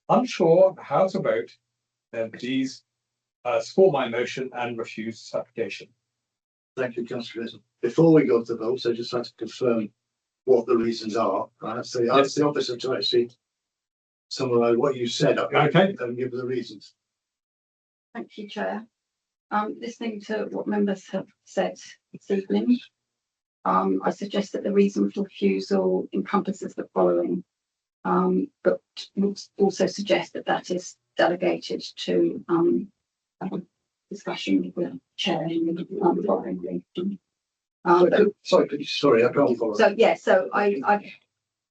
unsure how to vote, then please support my motion and refuse this application. Thank you, Councillor Gleeson. Before we go to the vote, I just like to confirm what the reasons are. I ask the officer to actually summarise what you said. Okay. And give the reasons. Thank you, Chair. Listening to what members have said this evening, I suggest that the reason for refusal encompasses the following, but would also suggest that that is delegated to discussion with the chair. Sorry, I can't follow. So yeah, so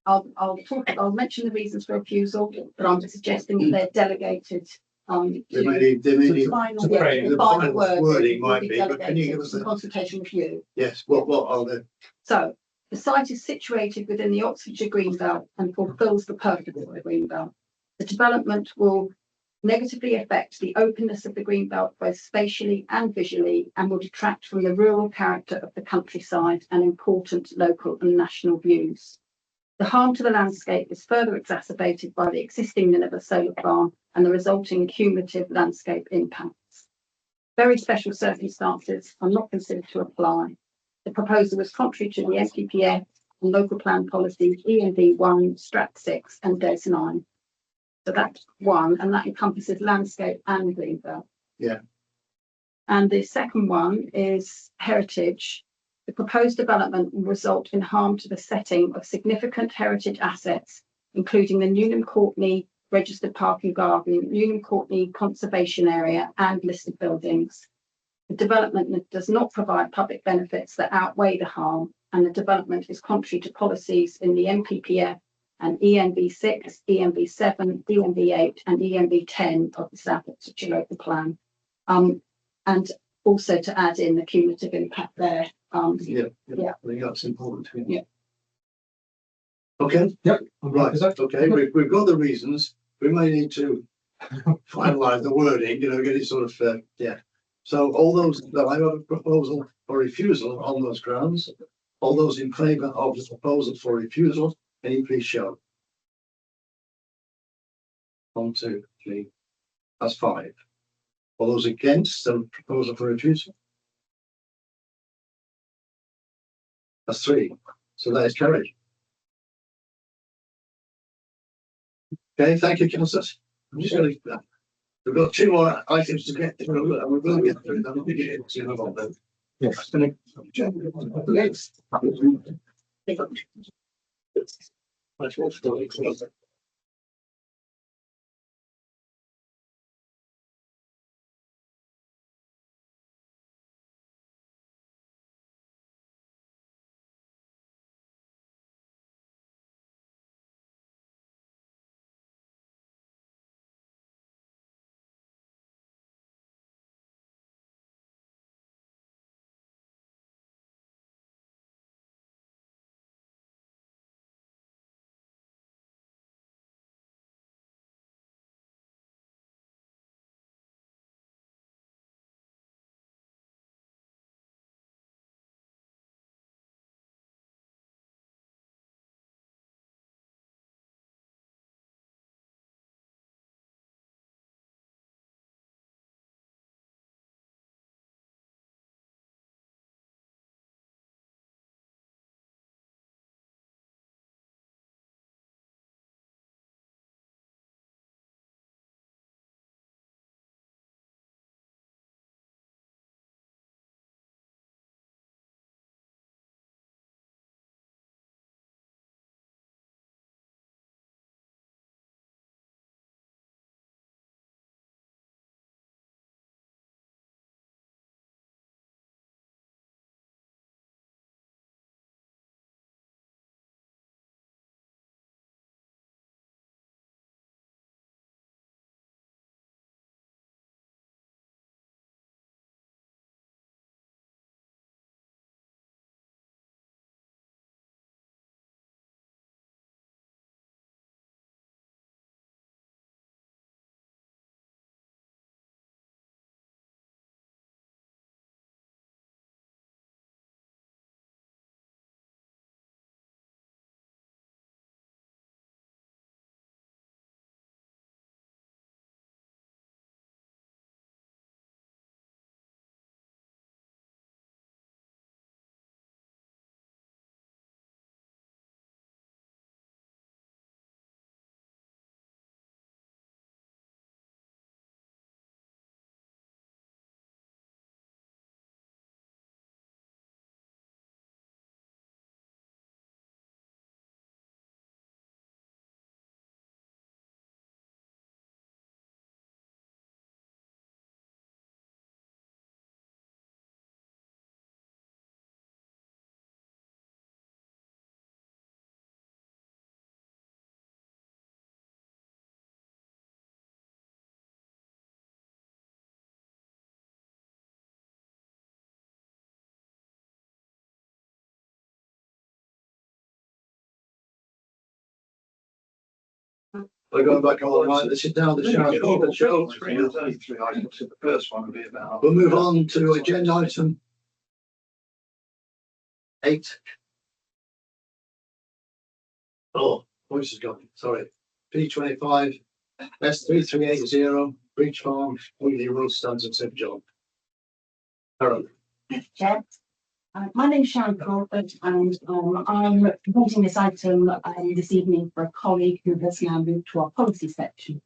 I'll mention the reasons for refusal, but I'm suggesting that they're delegated. They may need The final wording will might be be, but can you give delegated us in the, consultation with you. yes, what are the, So the site is situated within the Oxfordshire Greenbelt and fulfils the purpose of the Greenbelt. The development will negatively affect the openness of the Greenbelt both spatially and visually, and will detract from the rural character of the countryside and important local and national views. The harm to the landscape is further exacerbated by the existing Nineveh solar farm and the resulting cumulative landscape impacts. Very special circumstances are not considered to apply. The proposal is contrary to the NPPF and local plan policies ENV 1, Strat 6 and DES 9. So that's one, and that encompasses landscape and greenbelt. Yeah. And the second one is heritage. The proposed development will result in harm to the setting of significant heritage assets, including the Newnham Courtney Registered Park and Garden, Newnham Courtney Conservation Area and listed buildings. The development does not provide public benefits that outweigh the harm, and the development is contrary to policies in the NPPF and ENV 6, ENV 7, ENV 8 and ENV 10 of the South Oxfordshire Local Plan. And also to add in the cumulative impact there. yeah, Yeah. I think that's important. Yeah. Okay. Yep. Right. Okay. We've got the reasons. We may need to finalise the wording. You know, get it sort of yeah. So all those that I have a proposal for refusal on those grounds. All those in favour of the proposal for refusal, can you please show? 1, 2, 3. That's 5. All those against the proposal for refusal? That's 3. So that is carried. Okay, thank you, councillors. I'm just going to. We've got 2 more items to get through, and we will get through them. Yes. Yes. We're going back all right. This is now the show. The show. There's only 3 items. The first one will be about. We'll move on to agenda item 8. Oh, voice is gone. Sorry. P25 S3380 Breach Farm, Wheatley Road, Stanton, St John. Harold. Chair. My name's Sharon Crawford and I'm reporting this item this evening for a colleague who has now moved to our policy section.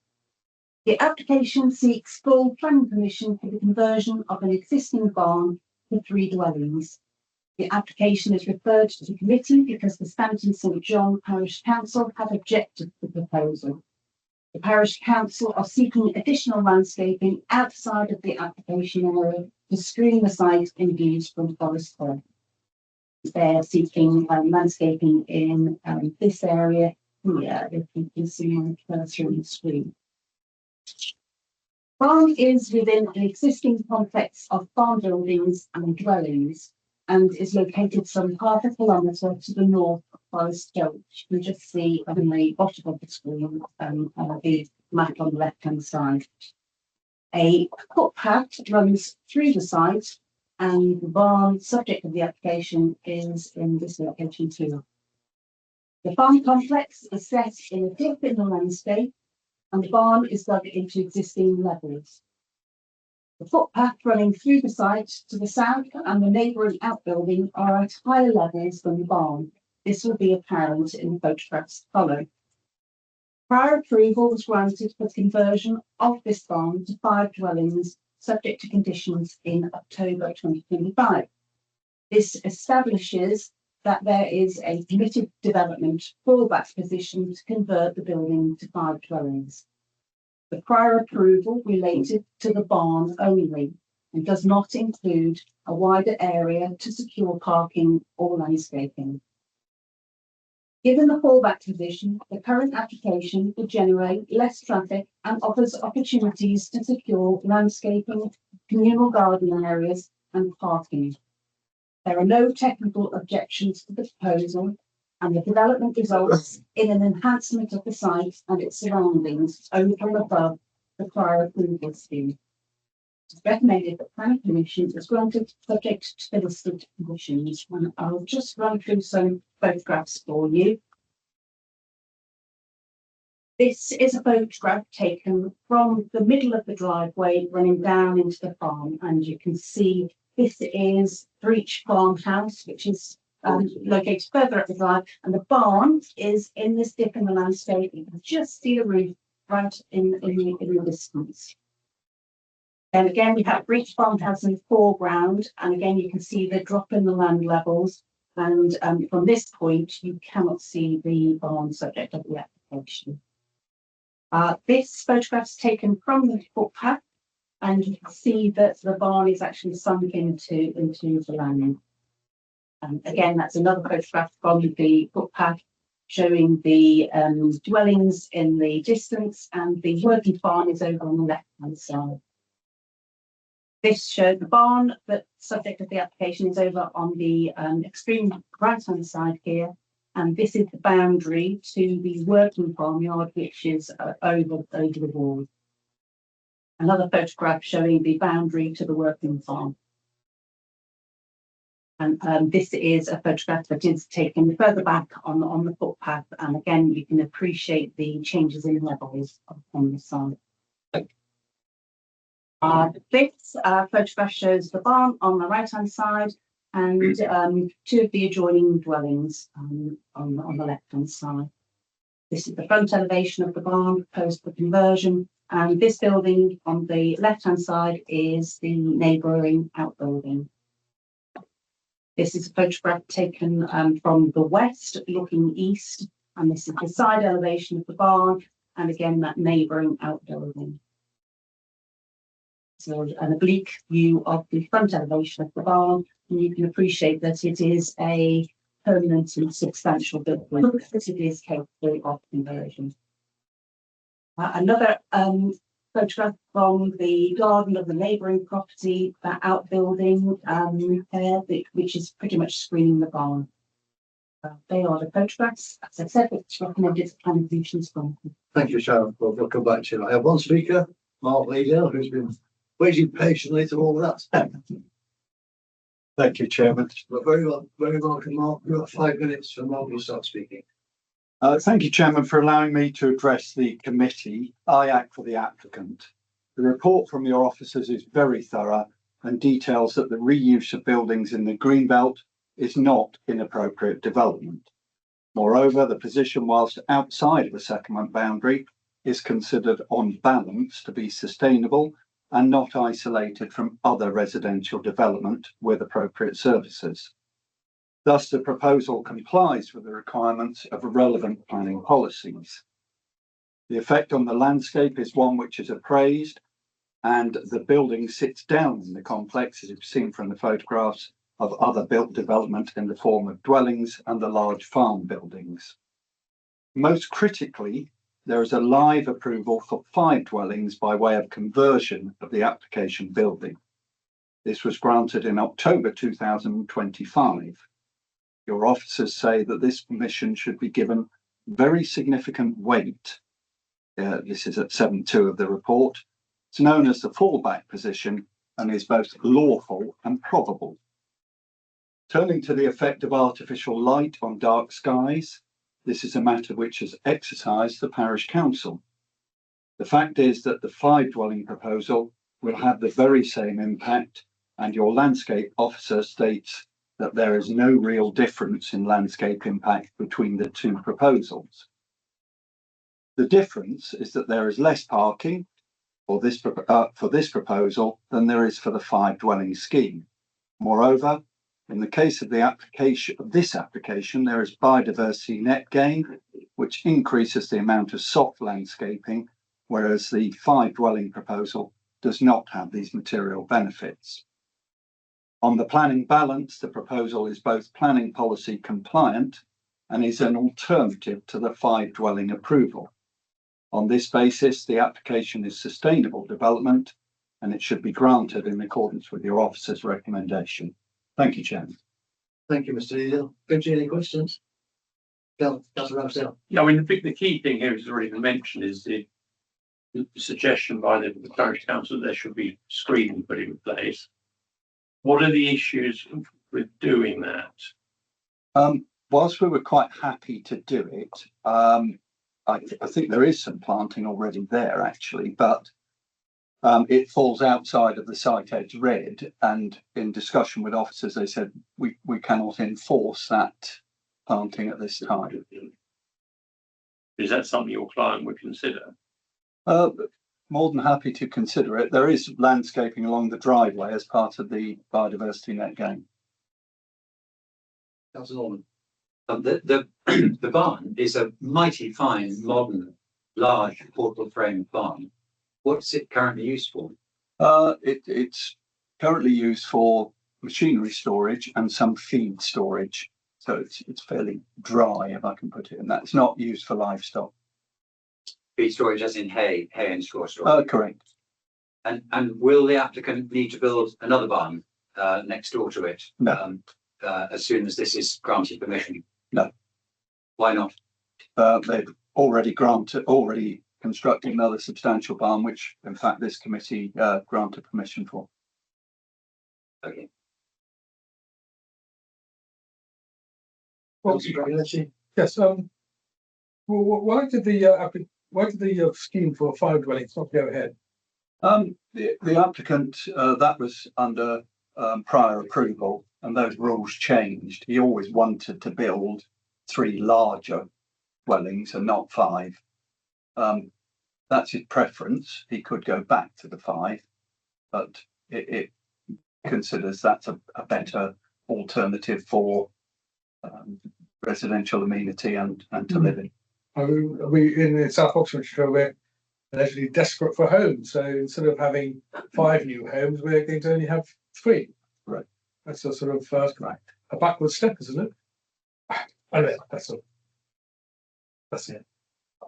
The application seeks full planning permission for the conversion of an existing barn to 3 dwellings. The application is referred to the committee because the Stanton St John Parish Council have objected to the proposal. The Parish Council are seeking additional landscaping outside of the application area to screen the site in views from Forest Hill. They're seeking landscaping in this area here, if you can see my cursor on the screen. Farm is within an existing complex of farm buildings and dwellings and is located some half a kilometre to the north of Forest Hill. You can just see on the bottom of the screen the map on the left-hand side. A footpath runs through the site and the barn subject of the application is in this location too. The farm complex is set in a dip in the landscape and the barn is dug into existing levels. The footpath running through the site to the south and the neighbouring outbuilding are at higher levels than the barn. This will be apparent in the photographs to follow. Prior approval was granted for conversion of this barn to 5 dwellings, subject to conditions in October 2025. This establishes that there is a committed development fallback position to convert the building to 5 dwellings. The prior approval related to the barn only and does not include a wider area to secure parking or landscaping. Given the fallback position, the current application would generate less traffic and offers opportunities to secure landscaping, communal garden areas and parking. There are no technical objections to the proposal and the development results in an enhancement of the site and its surroundings over and above the prior approval scheme. It's recommended that planning permission is granted subject to the listed conditions, and I'll just run through some photographs for you. This is a photograph taken from the middle of the driveway running down into the farm, and you can see this is Breach Farmhouse, which is located further up the drive, and the barn is in this dip in the landscape. You can just see the roof right in the distance. And again, we have Breach Farmhouse in the foreground, and again, you can see the drop in the land levels. And from this point, you cannot see the barn subject of the application. This photograph is taken from the footpath, and you can see that the barn is actually sunk into the land. Again, that's another photograph from the footpath showing the dwellings in the distance, and the working farm is over on the left-hand side. This showed the barn, but subject of the application is over on the extreme right-hand side here, and this is the boundary to the working farmyard, which is over the wall. Another photograph showing the boundary to the working farm. And this is a photograph that is taken further back on the footpath, and again you can appreciate the changes in levels on the side. This photograph shows the barn on the right-hand side and 2 of the adjoining dwellings on the left-hand side. This is the front elevation of the barn proposed for conversion, and this building on the left-hand side is the neighbouring outbuilding. This is a photograph taken from the west looking east, and this is the side elevation of the barn, and again that neighbouring outbuilding. So an oblique view of the front elevation of the barn, and you can appreciate that it is a permanent and substantial building, that it is capable of conversion. Another photograph from the garden of the neighbouring property, that outbuilding which is pretty much screening the barn. They are the photographs, as I said, which recommended planning commission's from. Thank you, Sharon. We'll come back to you. I have one speaker, Mark Leedale, who's been waiting patiently through all of that. Thank you, Chairman. But very welcome, Mark. You've got 5 minutes from Mark will start speaking. Thank you, Chairman, for allowing me to address the committee. I act for the applicant. The report from your officers is very thorough and details that the reuse of buildings in the Greenbelt is not inappropriate development. Moreover, the position, whilst outside of a settlement boundary, is considered on balance to be sustainable and not isolated from other residential development with appropriate services. Thus, the proposal complies with the requirements of relevant planning policies. The effect on the landscape is one which is appraised, and the building sits down in the complex, as you've seen from the photographs of other built development in the form of dwellings and the large farm buildings. Most critically, there is a live approval for 5 dwellings by way of conversion of the application building. This was granted in October 2025. Your officers say that this permission should be given very significant weight. This is at 7.2 of the report. It's known as the fallback position and is both lawful and probable. Turning to the effect of artificial light on dark skies, this is a matter which has exercised the parish council. The fact is that the 5 dwelling proposal will have the very same impact, and your landscape officer states that there is no real difference in landscape impact between the 2 proposals. The difference is that there is less parking for this proposal than there is for the 5 dwelling scheme. Moreover, in the case of this application, there is biodiversity net gain, which increases the amount of soft landscaping, whereas the 5 dwelling proposal does not have these material benefits. On the planning balance, the proposal is both planning policy compliant and is an alternative to the 5 dwelling approval. On this basis, the application is sustainable development and it should be granted in accordance with your officer's recommendation. Thank you, Chairman. Thank you, Mr. Leedale. Any questions? Councillor Ramsdale. Yeah, I mean, the key thing here is already been mentioned is the suggestion by the parish council that there should be screening put in place. What are the issues with doing that? Whilst we were quite happy to do it, I think there is some planting already there actually, but it falls outside of the site edge red, and in discussion with officers, they said we cannot enforce that planting at this time. Is that something your client would consider? More than happy to consider it. There is landscaping along the driveway as part of the biodiversity net gain. Councillor Norman. The barn is a mighty fine, modern, large portal frame barn. What's it currently used for? It's currently used for machinery storage and some feed storage. So it's fairly dry, if I can put it in that. It's not used for livestock. Feed storage as in hay and straw storage? Correct. And will the applicant need to build another barn next door to it? No. As soon as this is granted permission? No. Why not? They've already constructed another substantial barn, which in fact this committee granted permission for. Okay. Well, yes. Why did the scheme for 5 dwellings not go ahead? The applicant that was under prior approval, and those rules changed. He always wanted to build 3 larger dwellings and not 5. That's his preference. He could go back to the 5, but it considers that's a better alternative for residential amenity and to live in. We in South Oxfordshire, we're allegedly desperate for homes. So instead of having 5 new homes, we're going to only have 3. Right. That's a sort of a backward step, isn't it? Anyway, that's all. That's it.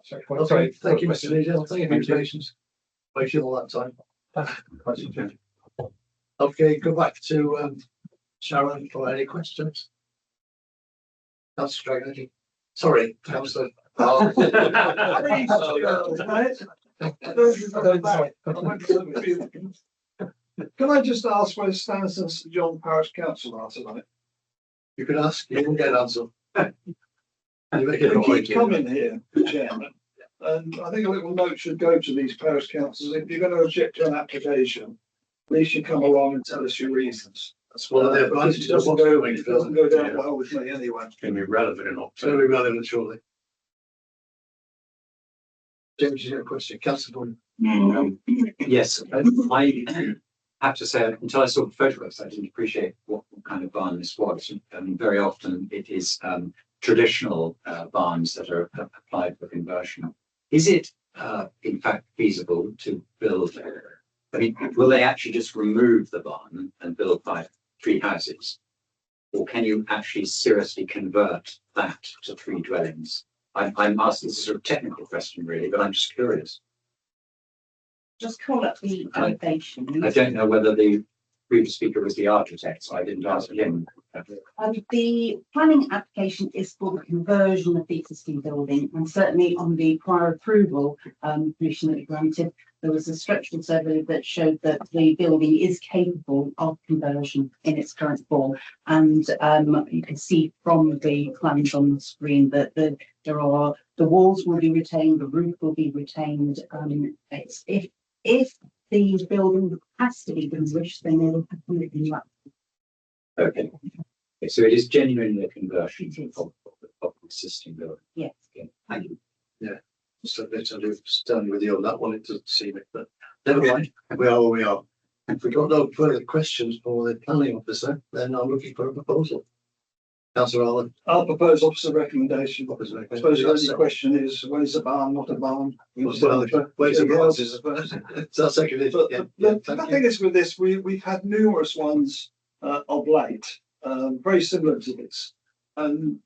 Sorry. Thank you, Mr. Leedale. Thank you for your patience. Waiting all that time. Okay, go back to Sharon for any questions. Councillor Dragon. Sorry, Councillor. Can I just ask where Stansted and St John Parish Council are tonight? You can ask, you will get an answer. You make We it all keep coming here, Chairman, and I think a little note should go to these parish councils. If you're going to object to an application, at least you come along and tell us your reasons. That's one of the Because advantages it of doesn't go down well with me anyway. Can be relevant in It's going to be relevant shortly. James, you have a question? Councillor Bourne. Yes, I have to say, until I saw the photographs, I didn't appreciate what kind of barn this was. Very often it is traditional barns that are applied for conversion. Is it in fact feasible to build? I mean, will they actually just remove the barn and build 3 houses? Or can you actually seriously convert that to 3 dwellings? I'm asking, this is a sort of technical question really, but I'm just curious. Just call up the foundation. I don't know whether the previous speaker was the architect, so I didn't ask him. The planning application is for the conversion of the existing building, and certainly on the prior approval permission that we granted, there was a structural survey that showed that the building is capable of conversion in its current form. And you can see from the plans on the screen that the walls will be retained, the roof will be retained. If the building has to be demolished, then they will have to live in that. Okay. So it is genuinely a conversion of the existing building. Yes. Okay, thank you. Yeah, just a bit to stand with you on that one. It doesn't seem it, but never mind. We are where we are. If we've got no further questions for the planning officer, then I'm looking for a proposal. Councillor Allen. I'll propose officer recommendation. I Officer suppose recommendation. the only question is, where's the barn, not a barn? Well, where's the houses? That's seconded. But Yeah, the thank thing you. is with this, we've had numerous ones of late, very similar to this. And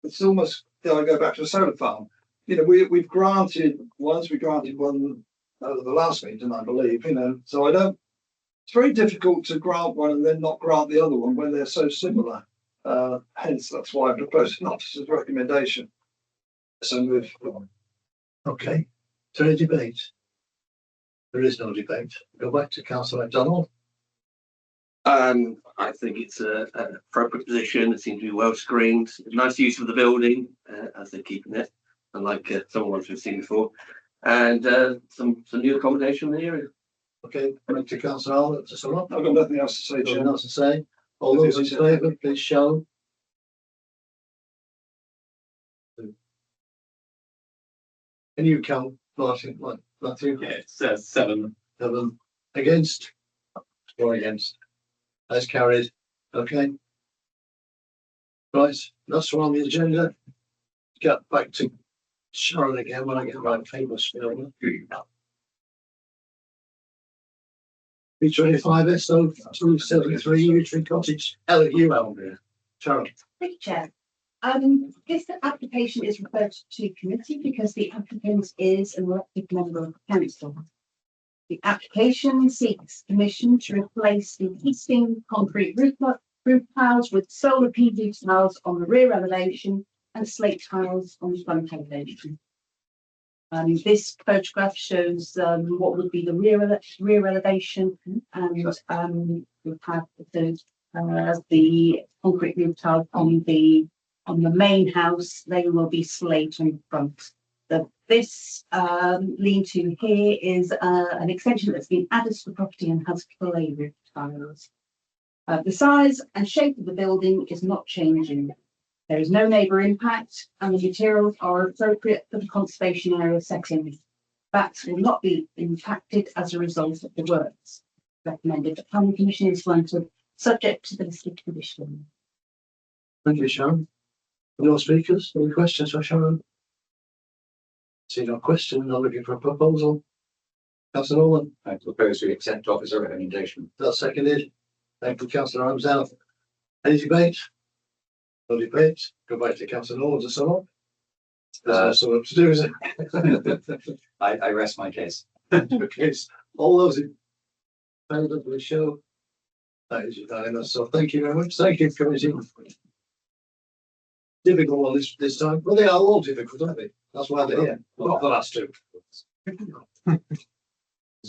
it's almost, I go back to a solar farm. You know, we've granted one over the last meeting, I believe, so it's very difficult to grant one and then not grant the other one when they're so similar. Hence, that's why I propose an officer's recommendation. So move on. Okay. Is there any debate? There is no debate. Go back to Councillor MacDonald. I think it's an appropriate position. It seems to be well screened. Nice use of the building as they're keeping it, unlike some ones we've seen before, and some new accommodation in the area. Okay, back to Councillor Allen to sum up. I've got nothing else to say, Nothing Chairman. else to say. All those in favour, please show. Can you count, Martin? Matthew? Yeah, it's 7. 7 against. 4 against. That's carried. Okay. Right, that's one on the agenda. Get back to Sharon again when I get my paper spill. B25 SO 273 Newtree Cottage, LUL. Sharon. Thank you, Chair. This application is referred to committee because the applicant is an elected member of the council. The application seeks permission to replace the existing concrete roof tiles with solar PV tiles on the rear elevation and slate tiles on the front elevation. This photograph shows what would be the rear elevation, and we have the concrete roof tiles on the main house. They will be slate on the front. This lean-to here is an extension that's been added to the property and has clay roof tiles. The size and shape of the building is not changing. There is no neighbour impact, and the materials are appropriate for the conservation area setting. Bats will not be impacted as a result of the works. Recommended that planning commission is granted, subject to the listed conditions. Thank you, Sharon. No speakers, any questions for Sharon? See no question, not looking for a proposal. Councillor Nolan. I propose we accept officer recommendation. That's seconded. Thank you, Councillor Ramsdale. Any debate? No debate. Go back to Councillor Nolan to sum up. There's no sum up to do, is it? I rest my case. Okay, all those in favour of the show. That is unanimous. So thank you very much. Thank you, committee. difficult one this time. Well, they are all difficult, aren't they? That's why they're here. Not the last two.